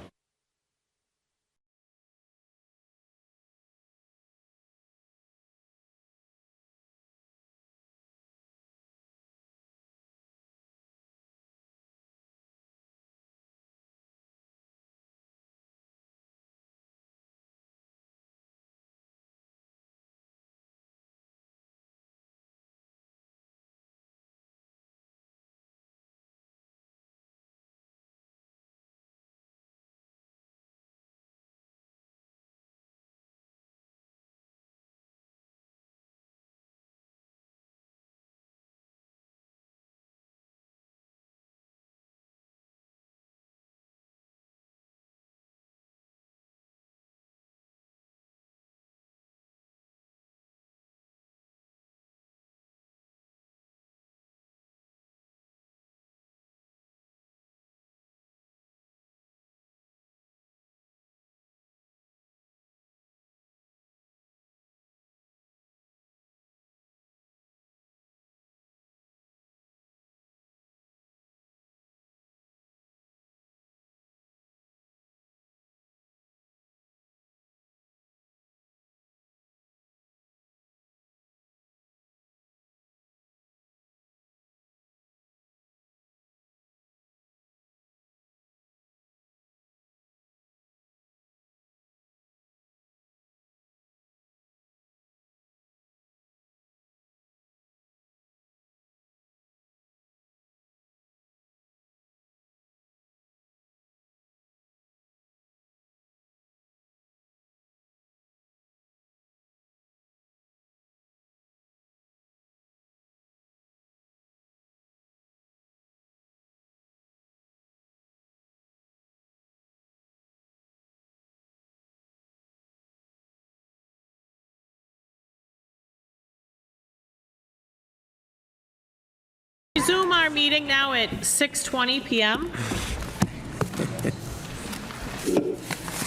Resume our meeting now at 6:20 PM.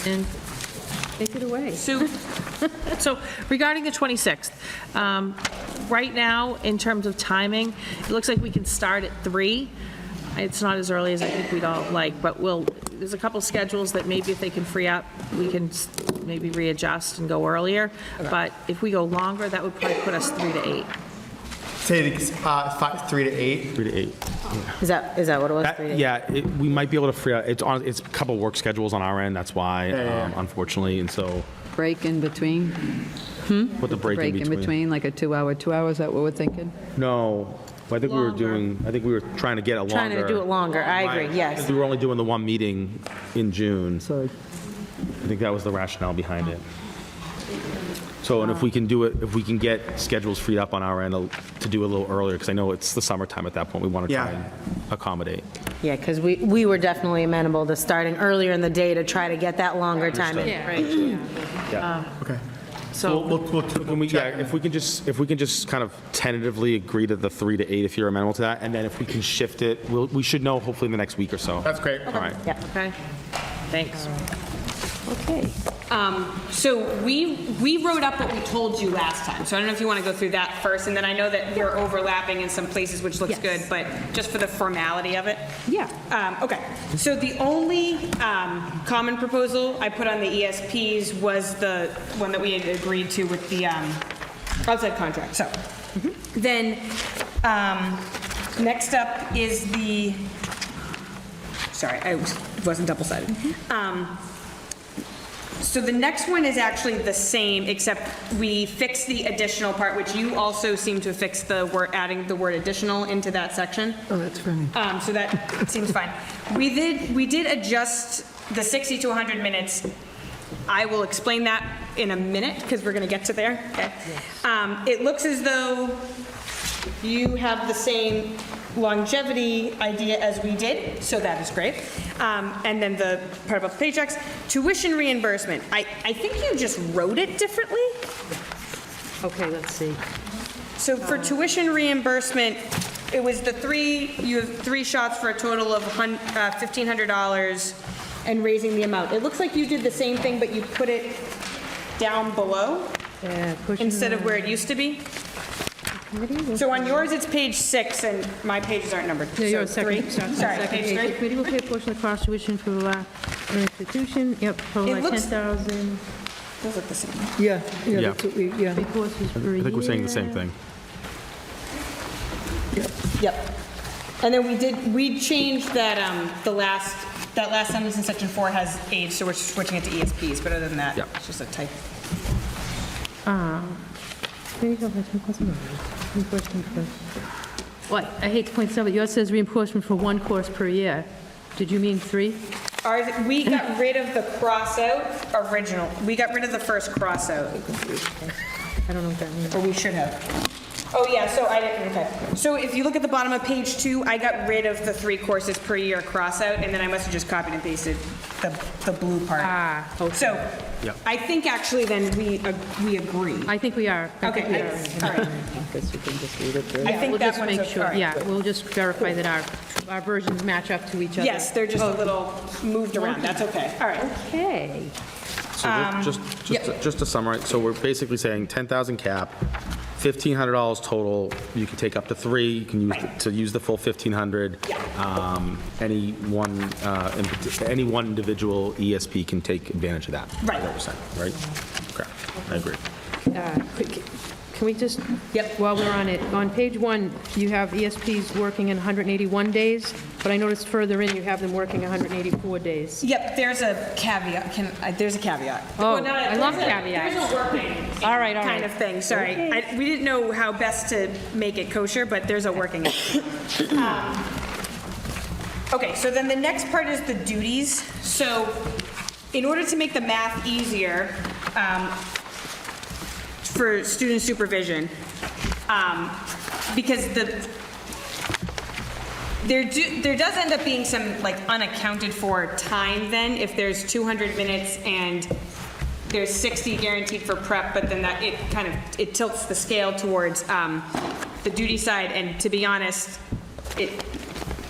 And Take it away. Sue, so regarding the 26th, right now, in terms of timing, it looks like we can start at 3. It's not as early as I think we'd all like, but there's a couple schedules that maybe if they can free up, we can maybe readjust and go earlier. But if we go longer, that would probably put us 3 to 8. Say 3 to 8. 3 to 8. Is that what it was? Yeah, we might be able to free out, it's a couple work schedules on our end, that's why, unfortunately, and so, Break in between? with the break in between. Like a 2-hour, 2 hours, is that what we're thinking? No, I think we were trying to get a longer. Trying to do it longer, I agree, Right. yes. We were only doing the one meeting in June. So I think that was the rationale behind it. So, and if we can do it, if we can get schedules freed up on our end to do a little earlier, because I know it's the summertime at that point, we want to try Yeah. and accommodate. Yeah, because we were definitely amenable to starting earlier in the day to try to get that longer time in. Yeah. Okay. So, Can we, yeah, if we can just kind of tentatively agree to the 3 to 8 if you're amenable to that, and then if we can shift it, we should know hopefully in the next week or so. That's great. All right. Yeah. okay, thanks. Okay. So we wrote up what we told you last time, so I don't know if you want to go through that first, and then I know that you're overlapping in some places, which looks good, but just for the formality of it. Yeah. Okay, so the only common proposal I put on the ESPs was the one that we had agreed to with the outside contract, so. Then, next up is the, sorry, I wasn't double-sided. So the next one is actually the same, except we fixed the additional part, which you also seem to have fixed the word, adding the word additional into that section. Oh, that's funny. So that seems fine. We did adjust the 60 to 100 minutes. I will explain that in a minute, because we're gonna get to there, okay? It looks as though you have the same longevity idea as we did, so that is great. And then the part about the paychecks, tuition reimbursement. I think you just wrote it differently. Okay, let's see. So for tuition reimbursement, it was you have 3 shots for a total of $1,500 and raising the amount. It looks like you did the same thing, but you put it down below instead of where it used to be. So on yours, it's page 6, and my pages aren't numbered. Yeah, you're So second. 3. Second Sorry, page. page The 3. committee will pay a portion of the cost tuition for an institution. Yep, total It like looks- 10,000. Those look the same. Yeah, Yeah. that's what we, yeah. 3 courses per year. I think we're saying the same thing. Yep. And then we changed that, that last sentence in section 4 has age, so we're switching it to ESPs, but other than that, Yep. it's just a type. What? I hate to point this out, but yours says reimbursement for 1 course per year. Did you mean 3? Ours, we got rid of the cross out original. We got rid of the first cross out, I don't know what that means. or we should have. Oh, yeah, so I didn't, okay. So if you look at the bottom of page 2, I got rid of the 3 courses per year cross out, and then I must have just copied and pasted the blue part. Ah, okay. So, Yep. I think actually then we agree. I think we are. I think we Okay, are. all right. Guess you can just read it through. I think We'll that just one's make okay. sure, All right. yeah, we'll just verify that our versions match up to each other. Yes, they're just a little moved around, that's okay. All right. Okay. So just to summarize, so we're basically saying 10,000 cap, $1,500 total. You can take up to 3. You can use the full 1,500. Any one individual ESP can take advantage of that. Right. 100%, right? Okay, I agree. Can we just, while we're on it, on page 1, you have ESPs working in 181 days, but I noticed further in, you have them working 184 days. Yep, there's a caveat, there's a caveat. Oh, Well, I love there's caveats. There's a working All right. kind of thing, sorry. Okay. We didn't know how best to make it kosher, but there's a working. Okay, so then the next part is the duties. So in order to make the math easier, for student supervision, because there does end up being some like unaccounted for time then, if there's 200 minutes and there's 60 guaranteed for prep, but then it tilts the scale towards the duty side, and to be honest, the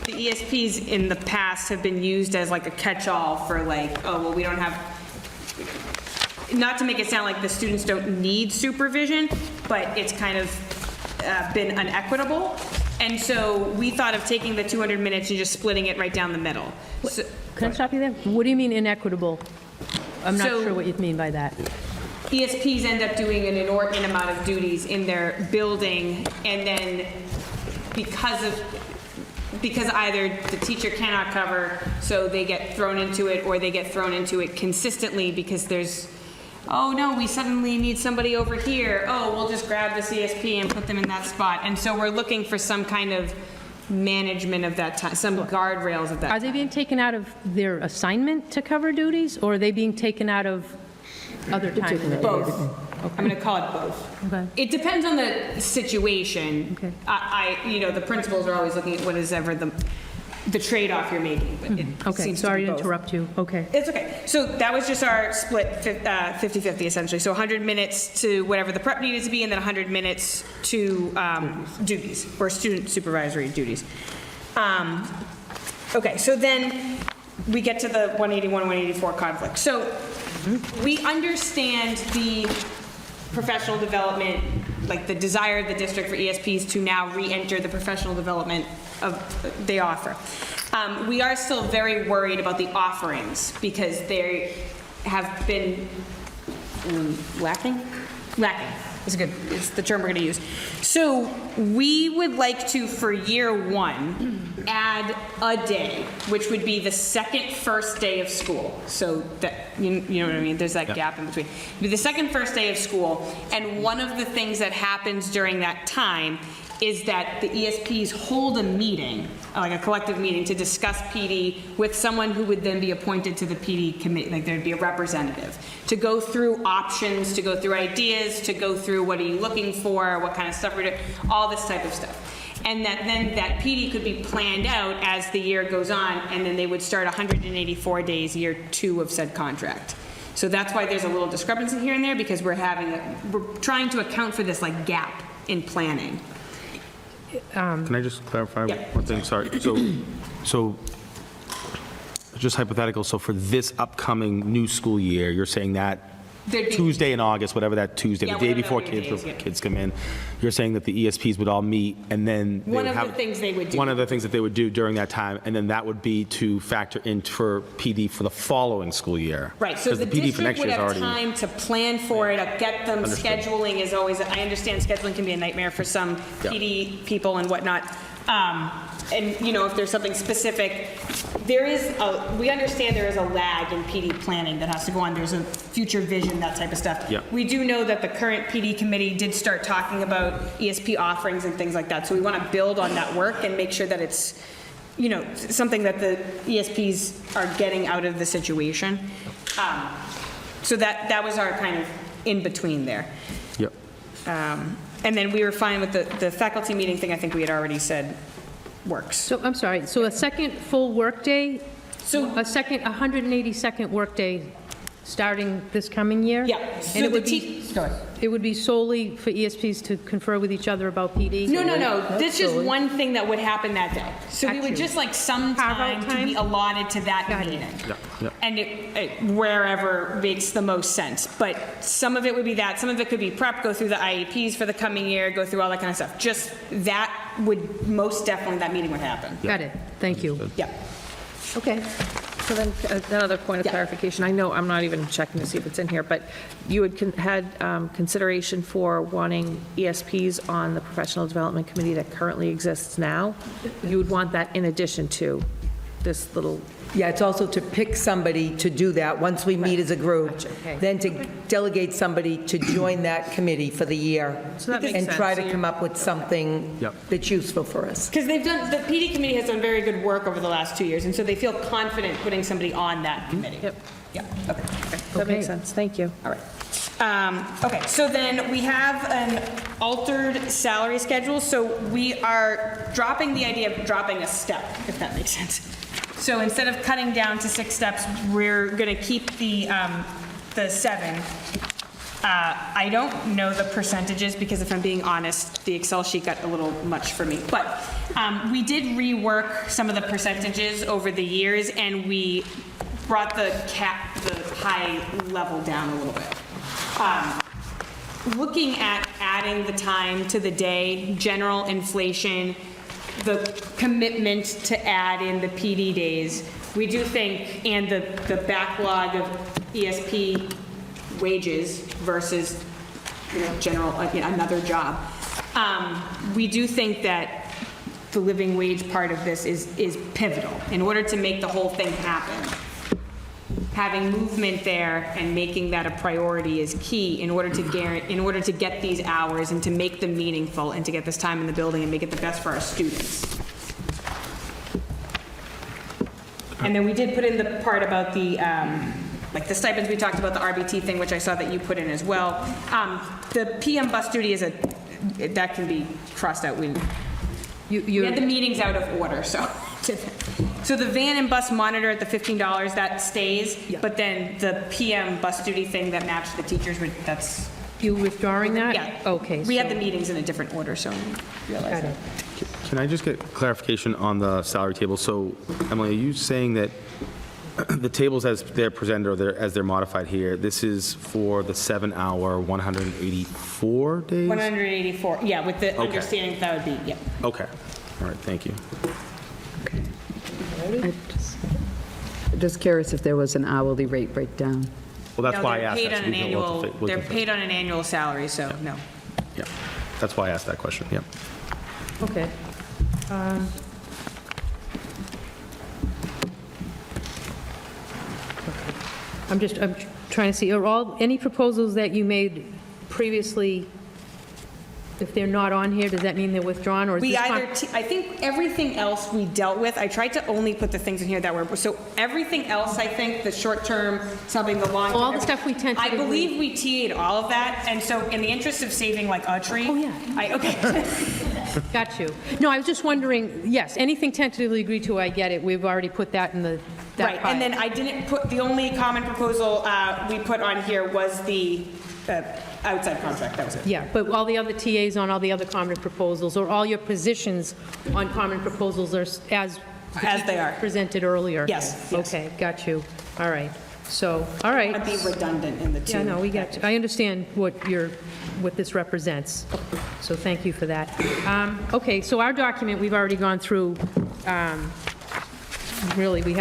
ESPs in the past have been used as like a catch-all for like, oh, well, we don't have, not to make it sound like the students don't need supervision, but it's kind of been unequitable. And so we thought of taking the 200 minutes and just splitting it right down the middle. So, Can I stop you there? What do you mean inequitable? I'm not So- sure what you mean by that. ESPs end up doing an inordinate amount of duties in their building, and then because either the teacher cannot cover, so they get thrown into it, or they get thrown into it consistently because there's, oh no, we suddenly need somebody over here. Oh, we'll just grab the CSP and put them in that spot. And so we're looking for some kind of management of that time, some guardrails of that. Are they being taken out of their assignment to cover duties, or are they being taken out of other time? in the day? Both. I'm going to call it both. Okay. It depends on the situation. Okay. The principals are always looking at what is ever the trade-off you're making, but it Okay, seems to sorry be to both. interrupt you. Okay. It's okay. So that was just our split 50-50 essentially. So 100 minutes to whatever the prep needed to be, and then 100 minutes to duties, or student supervisory duties. Okay, so then we get to the 181, 184 conflict. So we understand the professional development, like the desire of the district for ESPs to now re-enter the professional development they offer. We are still very worried about the offerings because they have been Lacking is good, it's the term we're going to use. So we would like to, for year one, add a day, which would be the first day of school. So that, you know what I mean? There's that gap in between. It'd be the first day of school, and one of the things that happens during that time is that the ESPs hold a meeting, like a collective meeting, to discuss PD with someone who would then be appointed to the PD committee, like there'd be a representative, to go through options, to go through ideas, to go through what are you looking for, what kind of stuff we're doing, all this type of stuff. And that then that PD could be planned out as the year goes on, and then they would start 184 days, year 2 of said contract. So that's why there's a little discrepancy here and there, because we're trying to account for this like gap in planning. Can I just clarify Yeah. one thing? Sorry. So just hypothetical, so for this upcoming new school year, you're saying that There'd be- Tuesday in August, whatever that Tuesday, Yeah, the day whatever before that day is, yeah. kids come in, you're saying that the ESPs would all meet and then they One would of have... the things they would do. One of the things that they would do during that time, and then that would be to factor in for PD for the following school year. Right, so 'Cause the PD for district next would year is have already... time to plan for it, get them, Understood. scheduling is always, I understand scheduling can be a nightmare for some Yeah. PD people and whatnot. And, you know, if there's something specific, we understand there is a lag in PD planning that has to go on, there's a future vision, that type of stuff. Yeah. We do know that the current PD committee did start talking about ESP offerings and things like that, so we want to build on that work and make sure that it's, you know, something that the ESPs are getting out of the situation. So that was our kind of in-between there. Yep. And then we were fine with the faculty meeting thing, I think we had already said works. So, I'm sorry, so a second full workday, So- a 182nd workday starting this coming year? Yeah. And So it would the be, Go ahead. it would be solely for ESPs to confer with each other about PD? No, this is one thing that would happen that day. So we would Got you. just like some Carve out time to time? be allotted to that Got it. meeting. Yeah. And wherever makes the most sense. But some of it would be that, some of it could be prep, go through the IEPs for the coming year, go through all that kind of stuff. Just that would, most definitely, that meeting would happen. Got it, thank you. Yeah. Okay. So then, another point of Yeah. clarification, I know, I'm not even checking to see if it's in here, but you had consideration for wanting ESPs on the professional development committee that currently exists now? You would want that in addition to this little, Yeah, it's also to pick somebody to do that, once we meet as a group. Gotcha, okay. Then to delegate somebody to join that committee for the year. So that makes And try sense. to come up with something Yep. that's useful for us. Because the PD committee has done very good work over the last 2 years, and so they feel confident putting somebody on that committee. Yep. Yeah, okay. that makes sense, thank you. All right. Okay, so then we have an altered salary schedule, so we are dropping the idea of dropping a step, if that makes sense. So instead of cutting down to 6 steps, we're going to keep the 7. I don't know the percentages, because if I'm being honest, the Excel sheet got a little much for me. But we did rework some of the percentages over the years, and we brought the high level down a little bit. Looking at adding the time to the day, general inflation, the commitment to add in the PD days, we do think, and the backlog of ESP wages versus, you know, general, another job, we do think that the living wage part of this is pivotal. In order to make the whole thing happen, having movement there and making that a priority is key in order to get these hours and to make them meaningful and to get this time in the building and make it the best for our students. And then we did put in the part about the, like the stipends, we talked about the RBT thing, which I saw that you put in as well. The PM bus duty that can be crossed out. We had the meetings out of order, so. So the van and bus monitor at the $15, that stays, but then the PM bus duty thing that matched the teachers, that's. You withdrawing that? Yeah. Okay. We had so- the meetings in a different order, so we realized Got that. it. Can I just get clarification on the salary table? So, Emily, are you saying that the tables as they're presented or as they're modified here, this is for the 7-hour, 184 days? 184, yeah, with the understanding that would be, yeah. Okay. All right, thank you. I'm just curious if there was an hourly rate breakdown. Well, that's No, why I they're asked paid that, on so an we can look annual, at the- they're paid on an annual salary, so no. Yeah, that's why I asked that question, yeah. Okay. I'm trying to see, are any proposals that you made previously, if they're not on here, does that mean they're withdrawn, or is We this? either, I think everything else we dealt with, I tried to only put the things in here that were, so everything else, I think, the short term, something, the long term. All the stuff we tend to I agree. believe we TA'd all of that, and so in the interest of saving like a tree. Oh, yeah. Okay. Got you. No, I was just wondering, yes, anything tentatively agreed to, I get it, we've already put that in that Right, pile. and then I didn't put, the only common proposal we put on here was the outside contract, that was it. Yeah, but all the other TAs on all the other common proposals, or all your positions on common proposals are as They are. presented earlier? Yes, yes. Okay, got you. All right. So, all right. I'd be redundant in the two. Yeah, no, we got, I understand what this represents, so thank you for that. Okay, so our document, we've already gone through, really, we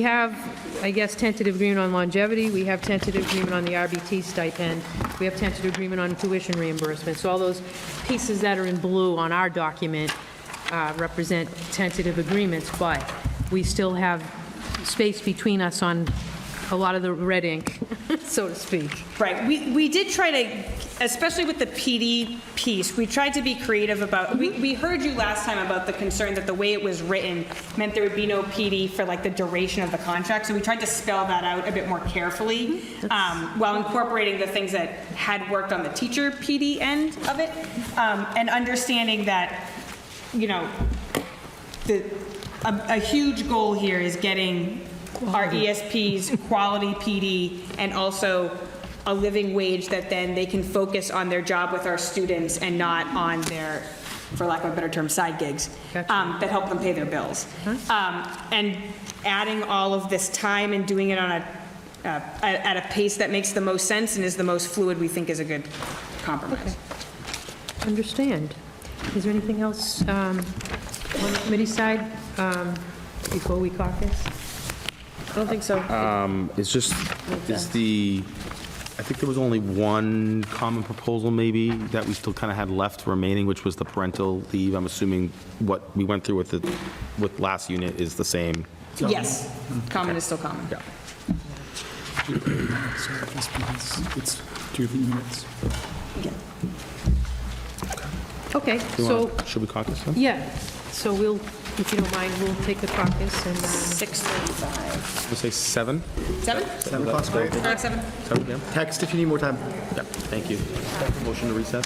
have, I guess, tentative agreement on longevity, we have tentative agreement on the RBT stipend, we have tentative agreement on tuition reimbursement, so all those pieces that are in blue on our document represent tentative agreements, but we still have space between us on a lot of the red ink, so to speak. Right, we did try to, especially with the PD piece, we tried to be creative about, we heard you last time about the concern that the way it was written meant there would be no PD for like the duration of the contract, so we tried to spell that out a bit more carefully, while incorporating the things that had worked on the teacher PD end of it, and understanding that, you know, a huge goal here is getting our ESPs quality PD and also a living wage that then they can focus on their job with our students and not on their, for lack of a better term, side gigs that help them pay their bills. And adding all of this time and doing it on at a pace that makes the most sense and is the most fluid, we think is a good compromise. Understand. Is there anything else on the committee side before we caucus? I don't think so. It's just, I think there was only one common proposal maybe that we still kind of had left remaining, which was the parental leave. I'm assuming what we went through with last unit is the same. Yes, common is still common. Yeah. It's 2 units. Okay, You so, wanna- Should we caucus then? yeah, so we'll, if you don't mind, we'll take the caucus and, 6:35. We'll say 7? 7? 7 o'clock's great. 7? 7 p.m.? Text if you need more time. Yeah, thank you. Motion to recess?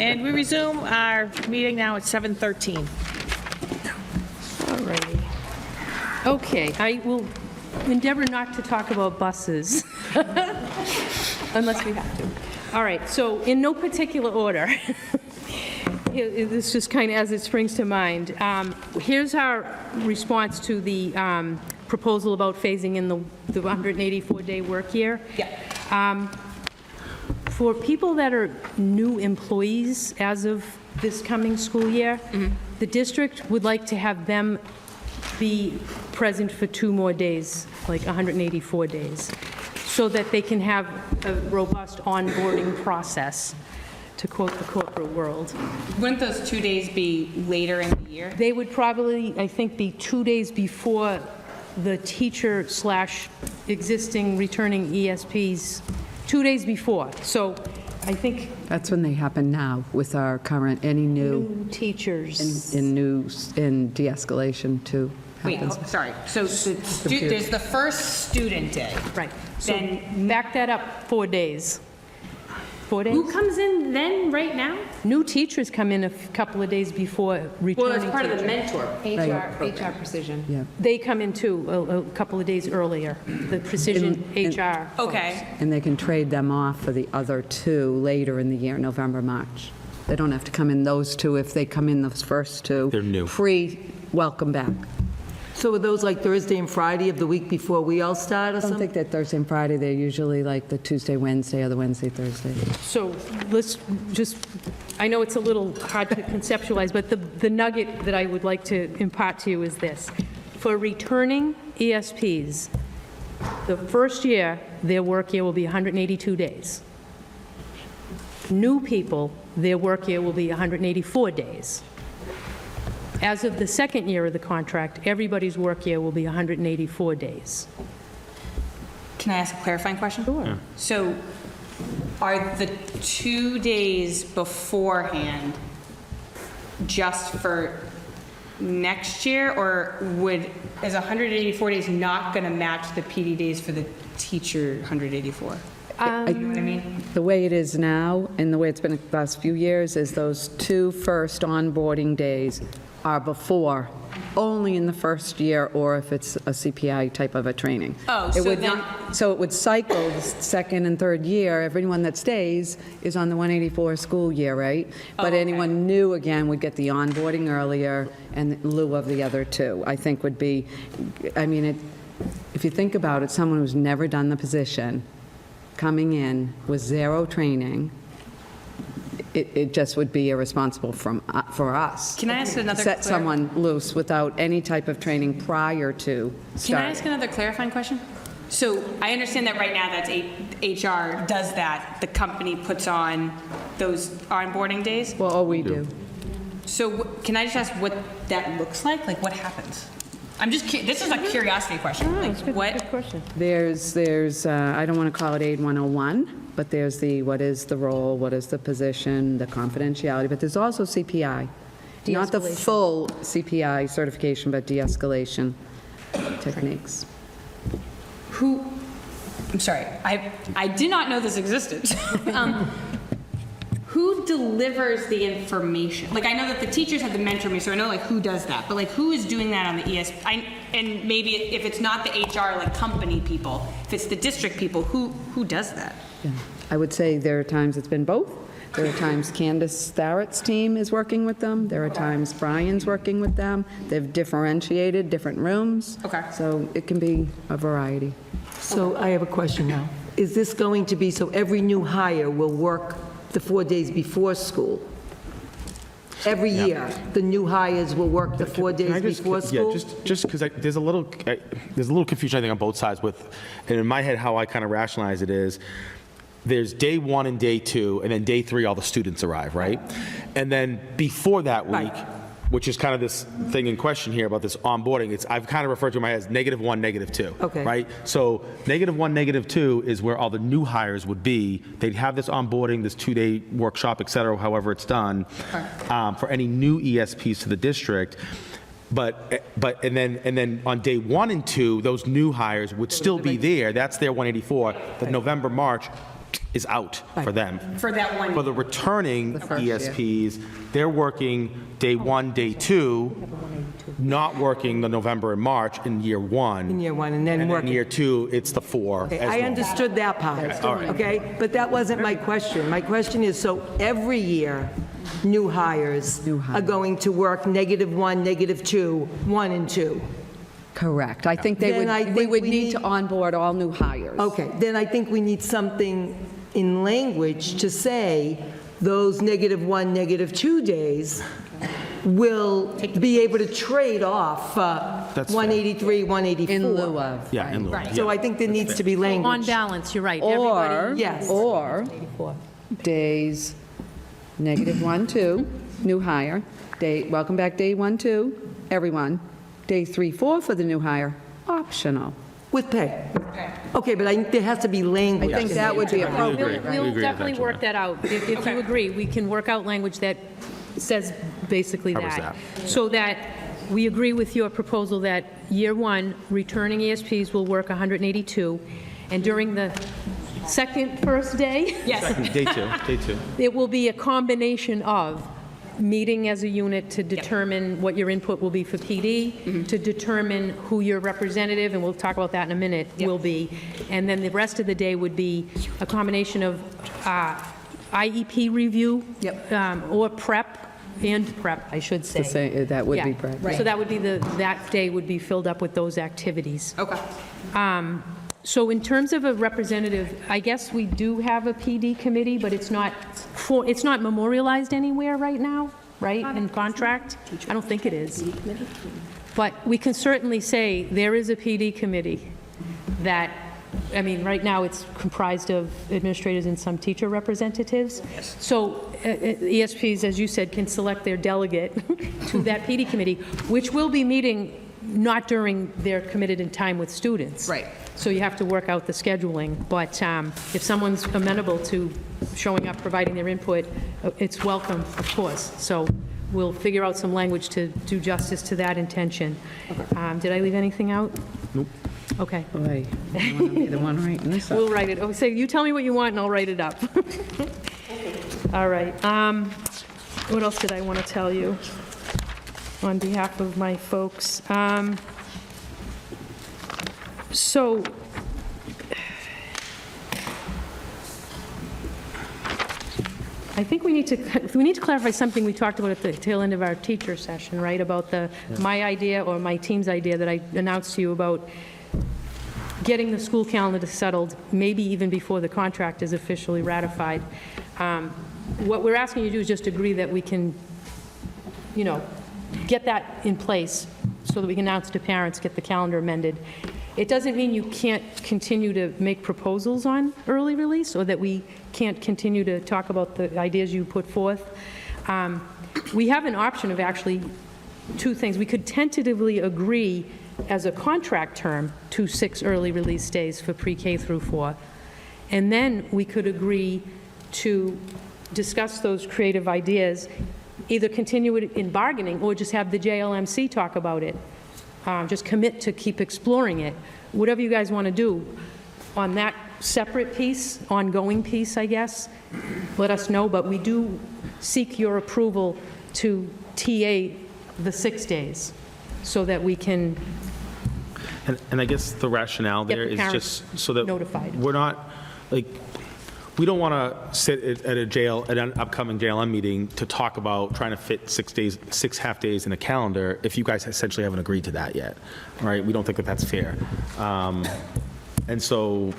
And we resume our meeting now at 7:13. Alrighty. Okay, I will endeavor not to talk about buses, unless we have to. All right, so in no particular order, this just kind of as it springs to mind. Here's our response to the proposal about phasing in the 184-day work year. Yeah. For people that are new employees as of this coming school year, the district would like to have them be present for 2 more days, like 184 days, so that they can have a robust onboarding process, to quote the corporate world. Wouldn't those 2 days be later in the year? They would probably, I think, be 2 days before the teacher/existing returning ESPs, 2 days before. So I think That's when they happen now with our current, any new, teachers. in de-escalation too. Wait, happens. sorry. So there's the first student day. Right. So Then- back that up 4 days. 4 days? Who comes in then, right now? New teachers come in a couple of days before returning Well, it's part of the teachers. mentor. Right. HR Precision. Yeah. They come in too, a couple of days earlier, the Precision HR. Okay. And they can trade them off for the other 2 later in the year, November, March. They don't have to come in those 2 if they come in those first 2. They're new. Welcome back. So are those like Thursday and Friday of the week before we all start or I don't something? think that Thursday and Friday, they're usually like the Tuesday, Wednesday, or the Wednesday, Thursday. So let's just, I know it's a little hard to conceptualize, but the nugget that I would like to impart to you is this. For returning ESPs, the first year, their work year will be 182 days. New people, their work year will be 184 days. As of the second year of the contract, everybody's work year will be 184 days. Can I ask a clarifying question? Sure. So are the 2 days beforehand just for next year, or is 184 days not going to match the PD days for the teacher 184? You know what I mean? The way it is now, and the way it's been the last few years, is those 2 first onboarding days are before, only in the first year, or if it's a CPI type of a training. Oh, It so would then- not- So it would cycle the second and third year. Everyone that stays is on the 184 school year, right? But okay. anyone new, again, would get the onboarding earlier in lieu of the other 2, I think would be, I mean, if you think about it, someone who's never done the position, coming in with 0 training, it just would be irresponsible for us. Can I ask another Set someone loose without any type of training prior to Can I starting. ask another clarifying question? So I understand that right now that's HR does that. The company puts on those onboarding days. Well, all we do. So can I just ask what that looks like? Like what happens? I'm just, this is a curiosity question. Like what? Good question. There's I don't want to call it Aid 101, but there's what is the role, what is the position, the confidentiality, but there's also CPI. Not the De-escalation. full CPI certification, but de-escalation techniques. I'm sorry, I did not know this existed. Who delivers the information? Like, I know that the teachers have to mentor me, so I know like who does that, but like who is doing that on the and maybe if it's not the HR, like company people, if it's the district people, who does that? Yeah. I would say there are times it's been both. There are times Candace Starrett's team is working with them. There are times Brian's working with them. They've differentiated different rooms. Okay. So it can be a variety. So I have a question now. Is this going to be, so every new hire will work the 4 days before school? Every year, the new hires will work the 4 Can I days just- before school? Yeah, just because there's a little confusion, I think, on both sides with, and in my head, how I kind of rationalize it is, there's day 1 and day 2, and then day 3, all the students arrive, right? And then before that week, Right. which is kind of this thing in question here about this onboarding, I've kind of referred to in my head as -1, -2. Okay. Right? So -1, -2 is where all the new hires would be. They'd have this onboarding, this 2-day workshop, et cetera, however it's done, for any new ESPs to the district. And then on day 1 and 2, those new hires would still be there. That's their 184. The November, March, is out for them. For that one. For the returning first year. ESPs, they're working day 1, day 2, not working the November and March in year 1. In year 1, and then And in working. year 2, it's the 4. Okay, as I normal. understood that part, okay? But that wasn't my question. My question is, so every year, new hires are going to work -1, -2, 1 and 2? Correct. I think Then I we think would we need to need- onboard all new hires. Okay, then I think we need something in language to say those -1, -2 days will be able to trade off That's fair. 183, 184. In lieu of. Yeah, in lieu. So I think there needs to be On language. balance, you're right. Or, Everybody- Yes. or days -1, 2, new hire, day, welcome back day 1, 2, everyone. Day 3, 4 for the new hire, optional. With pay. Okay, but there has to be language. I think that would be agree. appropriate. We We'll agree with definitely that, work that out. If you agree, we can work out language that says basically Covers that. So that we agree with your proposal that year 1, returning ESPs will work 182, and during the first day, Day 2. it will be a combination of meeting as a unit to determine what your input will be for PD, to determine who your representative, and we'll talk about that in a minute, will be. And then the rest of the day would be a combination of IEP review. Or prep, I should say. To say, that would be Yeah. prep. So that would be that day would be filled up with those activities. Okay. So in terms of a representative, I guess we do have a PD committee, but it's not memorialized anywhere right now, right, in contract? I don't think it is. But we can certainly say there is a PD committee that, I mean, right now it's comprised of administrators and some teacher representatives. So ESPs, as you said, can select their delegate to that PD committee, which will be meeting not during their committed in time with students. Right. So you have to work out the scheduling, but if someone's amenable to showing up, providing their input, it's welcome, of course. So we'll figure out some language to do justice to that intention. Did I leave anything out? Nope. Okay, Boy, I want to be the one writing this up. we'll write it. Oh, so you tell me what you want and I'll write it up. All right. What else did I want to tell you on behalf of my folks? So, I think we need to clarify something we talked about at the tail end of our teacher session, right? About my idea or my team's idea that I announced to you about getting the school calendar settled, maybe even before the contract is officially ratified. What we're asking you to do is just agree that we can, get that in place so that we can announce to parents, get the calendar amended. It doesn't mean you can't continue to make proposals on early release, or that we can't continue to talk about the ideas you put forth. We have an option of actually two things. We could tentatively agree as a contract term to 6 early release days for pre-K through 4. And then we could agree to discuss those creative ideas, either continue it in bargaining or just have the JLMC talk about it. Just commit to keep exploring it. Whatever you guys want to do on that separate piece, ongoing piece, I guess, let us know. But we do seek your approval to TA the 6 days so that we can And I guess the rationale Get there the is parents just so that notified. we're not, like, we don't want to sit at an upcoming JLM meeting to talk about trying to fit 6 half days in a calendar if you guys essentially haven't agreed to that yet, right? We don't think that that's fair. And so,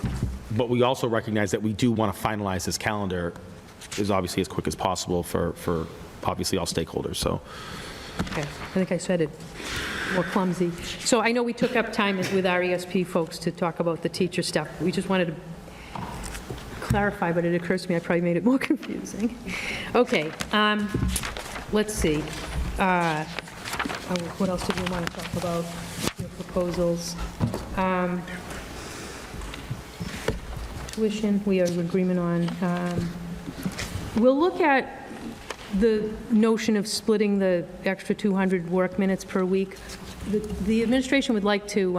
but we also recognize that we do want to finalize this calendar as obviously as quick as possible for obviously all stakeholders, so. Okay, I think I said it more clumsy. So I know we took up time with our ESP folks to talk about the teacher stuff. We just wanted to clarify, but it occurs to me I probably made it more confusing. Okay, let's see. What else did we want to talk about? Your proposals. Tuition, we are in agreement on. We'll look at the notion of splitting the extra 200 work minutes per week. The administration would like to,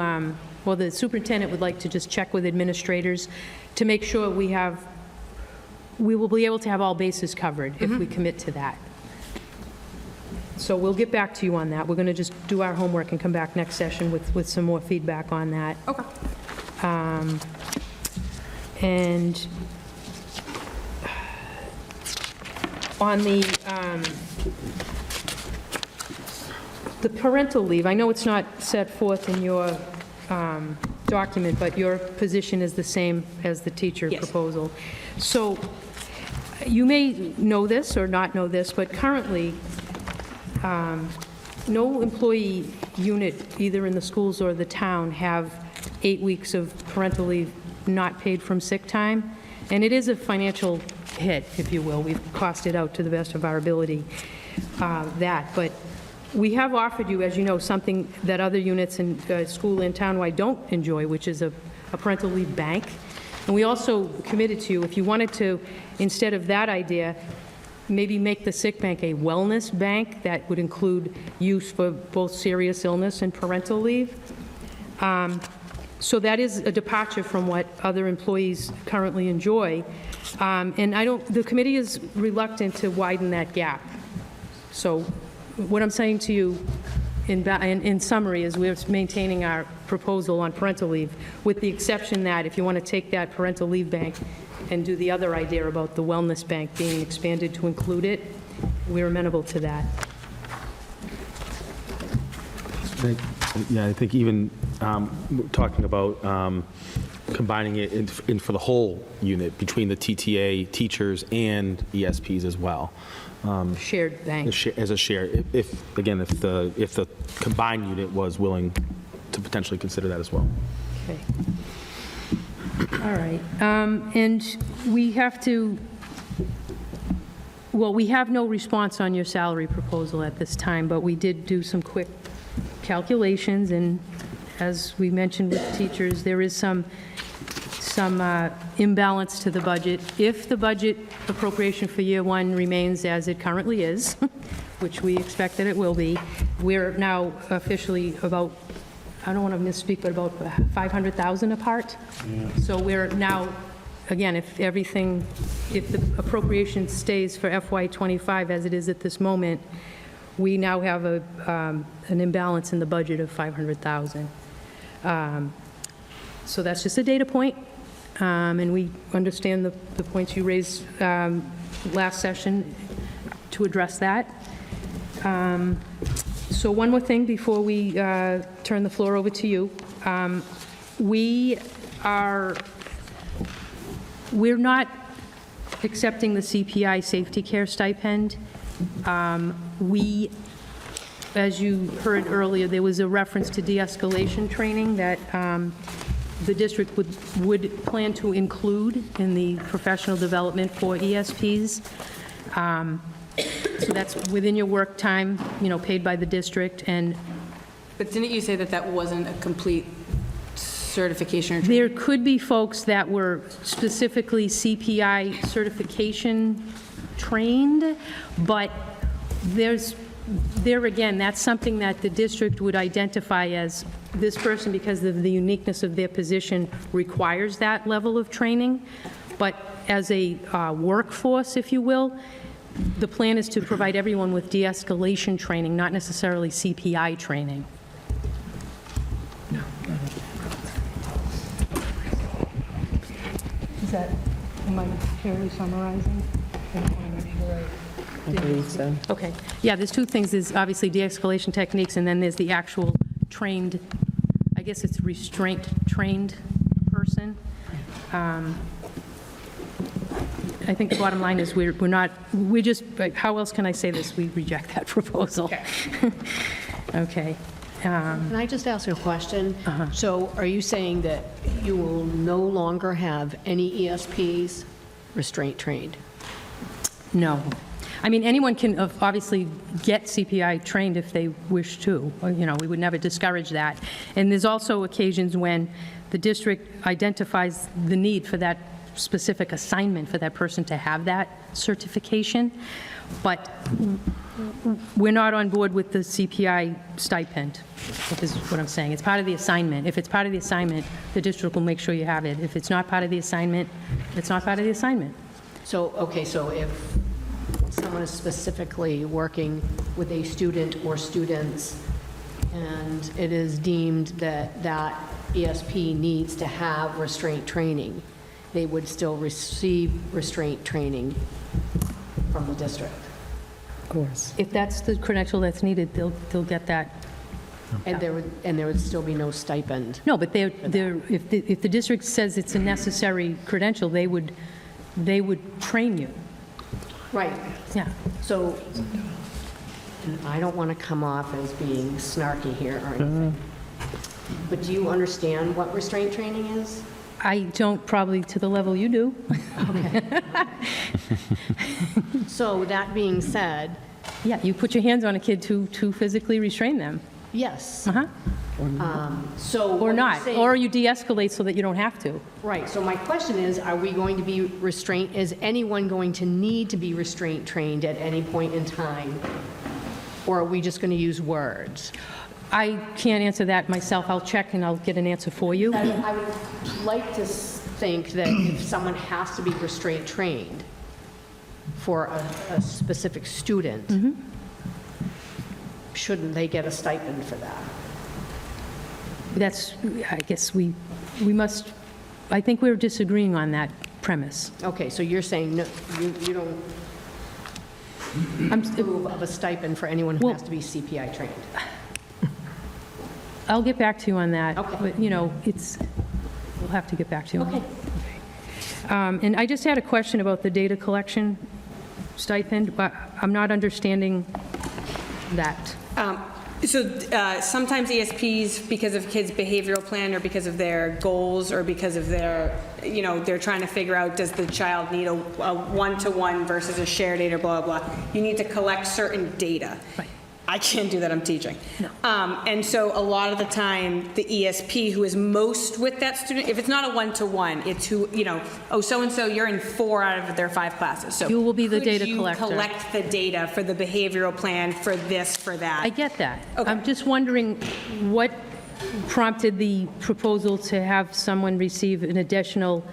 well, the superintendent would like to just check with administrators to make sure we have we will be able to have all bases covered if we commit to that. So we'll get back to you on that. We're going to just do our homework and come back next session with some more feedback on that. Okay. And on the parental leave, I know it's not set forth in your document, but your position is the same as the teacher Yes. proposal. So you may know this or not know this, but currently, no employee unit, either in the schools or the town, have 8 weeks of parental leave not paid from sick time. And it is a financial hit, if you will. We've costed out to the best of our ability, that. But we have offered you, as you know, something that other units in school and townwide don't enjoy, which is a parental leave bank. And we also committed to you, if you wanted to, instead of that idea, maybe make the sick bank a wellness bank that would include use for both serious illness and parental leave. So that is a departure from what other employees currently enjoy. And the committee is reluctant to widen that gap. So what I'm saying to you in summary is we're maintaining our proposal on parental leave, with the exception that if you want to take that parental leave bank and do the other idea about the wellness bank being expanded to include it, we're amenable to that. Yeah, I think even talking about combining it in for the whole unit between the TTA teachers and ESPs as well. Shared bank. As a share, if the combined unit was willing to potentially consider that as well. Okay. All right. And we have to, well, we have no response on your salary proposal at this time, but we did do some quick calculations, and as we mentioned with teachers, there is some imbalance to the budget. If the budget appropriation for year one remains as it currently is, which we expect that it will be, we're now officially about, I don't want to misspeak, but about 500,000 apart. So we're now, again, if the appropriation stays for FY '25 as it is at this moment, we now have an imbalance in the budget of 500,000. So that's just a data point, and we understand the points you raised last session to address that. So one more thing before we turn the floor over to you. We're not accepting the CPI safety care stipend. As you heard earlier, there was a reference to de-escalation training that the district would plan to include in the professional development for ESPs. So that's within your work time, paid by the district, and But didn't you say that that wasn't a complete certification or training? there could be folks that were specifically CPI certification trained, but there again, that's something that the district would identify as this person, because of the uniqueness of their position, requires that level of training. But as a workforce, if you will, the plan is to provide everyone with de-escalation training, not necessarily CPI training. Am I fairly summarizing? I believe so. Okay. Yeah, there's two things. There's obviously de-escalation techniques, and then there's the actual trained, I guess it's restraint-trained person. I think the bottom line is we're just, how else can I say this? We reject that proposal. Okay. Can I just ask a question? So are you saying that you will no longer have any ESPs restraint trained? No. I mean, anyone can obviously get CPI trained if they wish to. We would never discourage that. And there's also occasions when the district identifies the need for that specific assignment for that person to have that certification. But we're not on board with the CPI stipend, is what I'm saying. It's part of the assignment. If it's part of the assignment, the district will make sure you have it. If it's not part of the assignment, it's not part of the assignment. So, okay, so if someone is specifically working with a student or students, and it is deemed that that ESP needs to have restraint training, they would still receive restraint training from the district? Of course. If that's the credential that's needed, they'll get that. And there would still be no stipend? No, but if the district says it's a necessary credential, they would train you. Right. Yeah. So, and I don't want to come off as being snarky here or anything, but do you understand what restraint training is? I don't probably to the level you do. So that being said, Yeah, you put your hands on a kid to physically restrain them. yes. Uh-huh. So. what Or you're not, saying- or you de-escalate so that you don't have to. Right, so my question is, are we going to be restraint, is anyone going to need to be restraint trained at any point in time? Or are we just going to use words? I can't answer that myself. I'll check and I'll get an answer for you. I would like to think that if someone has to be restraint trained for a specific student, shouldn't they get a stipend for that? That's, I guess we must, I think we're disagreeing on that premise. Okay, so you're saying, no, you don't approve of a stipend for anyone who Well- has to be CPI trained? I'll get back to you on that. Okay. But, we'll have to get back to you on Okay. that. And I just had a question about the data collection stipend, but I'm not understanding that. So sometimes ESPs, because of kids' behavioral plan or because of their goals or because of their, they're trying to figure out, does the child need a one-to-one versus a shared aid or blah, blah, blah. You need to collect certain data. Right. I can't do that, I'm teaching. And so a lot of the time, the ESP who is most with that student, if it's not a one-to-one, it's who, so-and-so, you're in 4 out of their 5 classes. So You will be the data Could you collector. collect the data for the behavioral plan, for this, for that? I get that. Okay. I'm just wondering what prompted the proposal to have someone receive an additional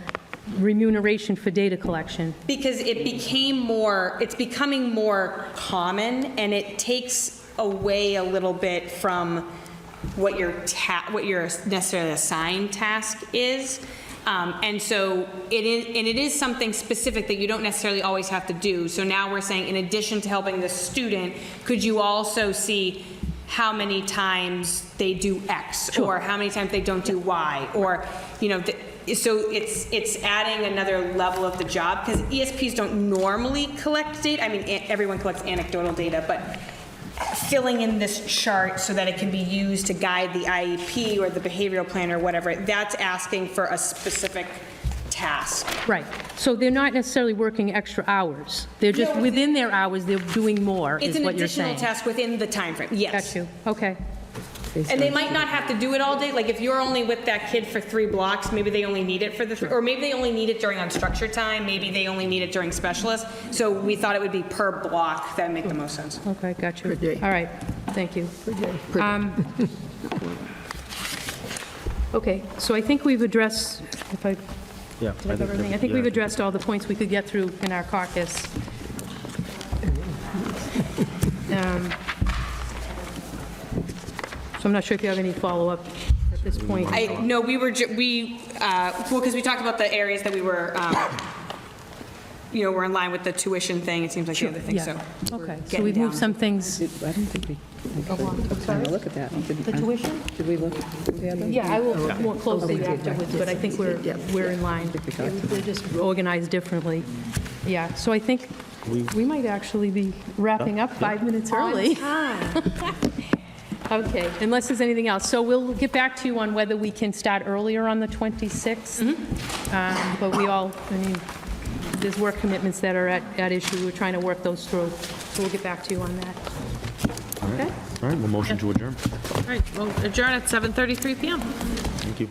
remuneration for data collection? Because it's becoming more common, and it takes away a little bit from what your necessarily assigned task is. And so it is something specific that you don't necessarily always have to do. So now we're saying, in addition to helping the student, could you also see how many times they do X, or how many times they don't do Y, or, so it's adding another level of the job, because ESPs don't normally collect data. I mean, everyone collects anecdotal data, but filling in this chart so that it can be used to guide the IEP or the behavioral plan or whatever, that's asking for a specific task. Right. So they're not necessarily working extra hours. They're just, within their hours, they're doing more, It's is an what you're additional saying. task within the time frame. Yes. Got you. Okay. And they might not have to do it all day. Like, if you're only with that kid for 3 blocks, maybe they only need it for the 3, or maybe they only need it during unstructured time, maybe they only need it during specialists. So we thought it would be per block. That would make the most sense. Okay, got you. All right, thank you. Okay, so I think we've addressed, if I, Yeah. did I cover everything? I think we've addressed all the points we could get through in our caucus. So I'm not sure if you have any follow-up at this point. No, because we talked about the areas that we were, we're in line with the tuition thing. It seems like the other thing, so. Yeah. Okay, so getting we've moved down. some things. I don't think we look at that. The tuition? Did we look at the other? Yeah, I will look more closely afterwards, but I think we're in line. We're just organized differently. Yeah, so I think we might actually be wrapping up 5 minutes early. Okay, unless there's anything else. So we'll get back to you on whether we can start earlier on the 26th. But there's work commitments that are at issue. We're trying to work those through. So we'll get back to you on that. Okay? All right, well, motion to adjourn. All right, we'll adjourn at 7:33 PM. Thank you.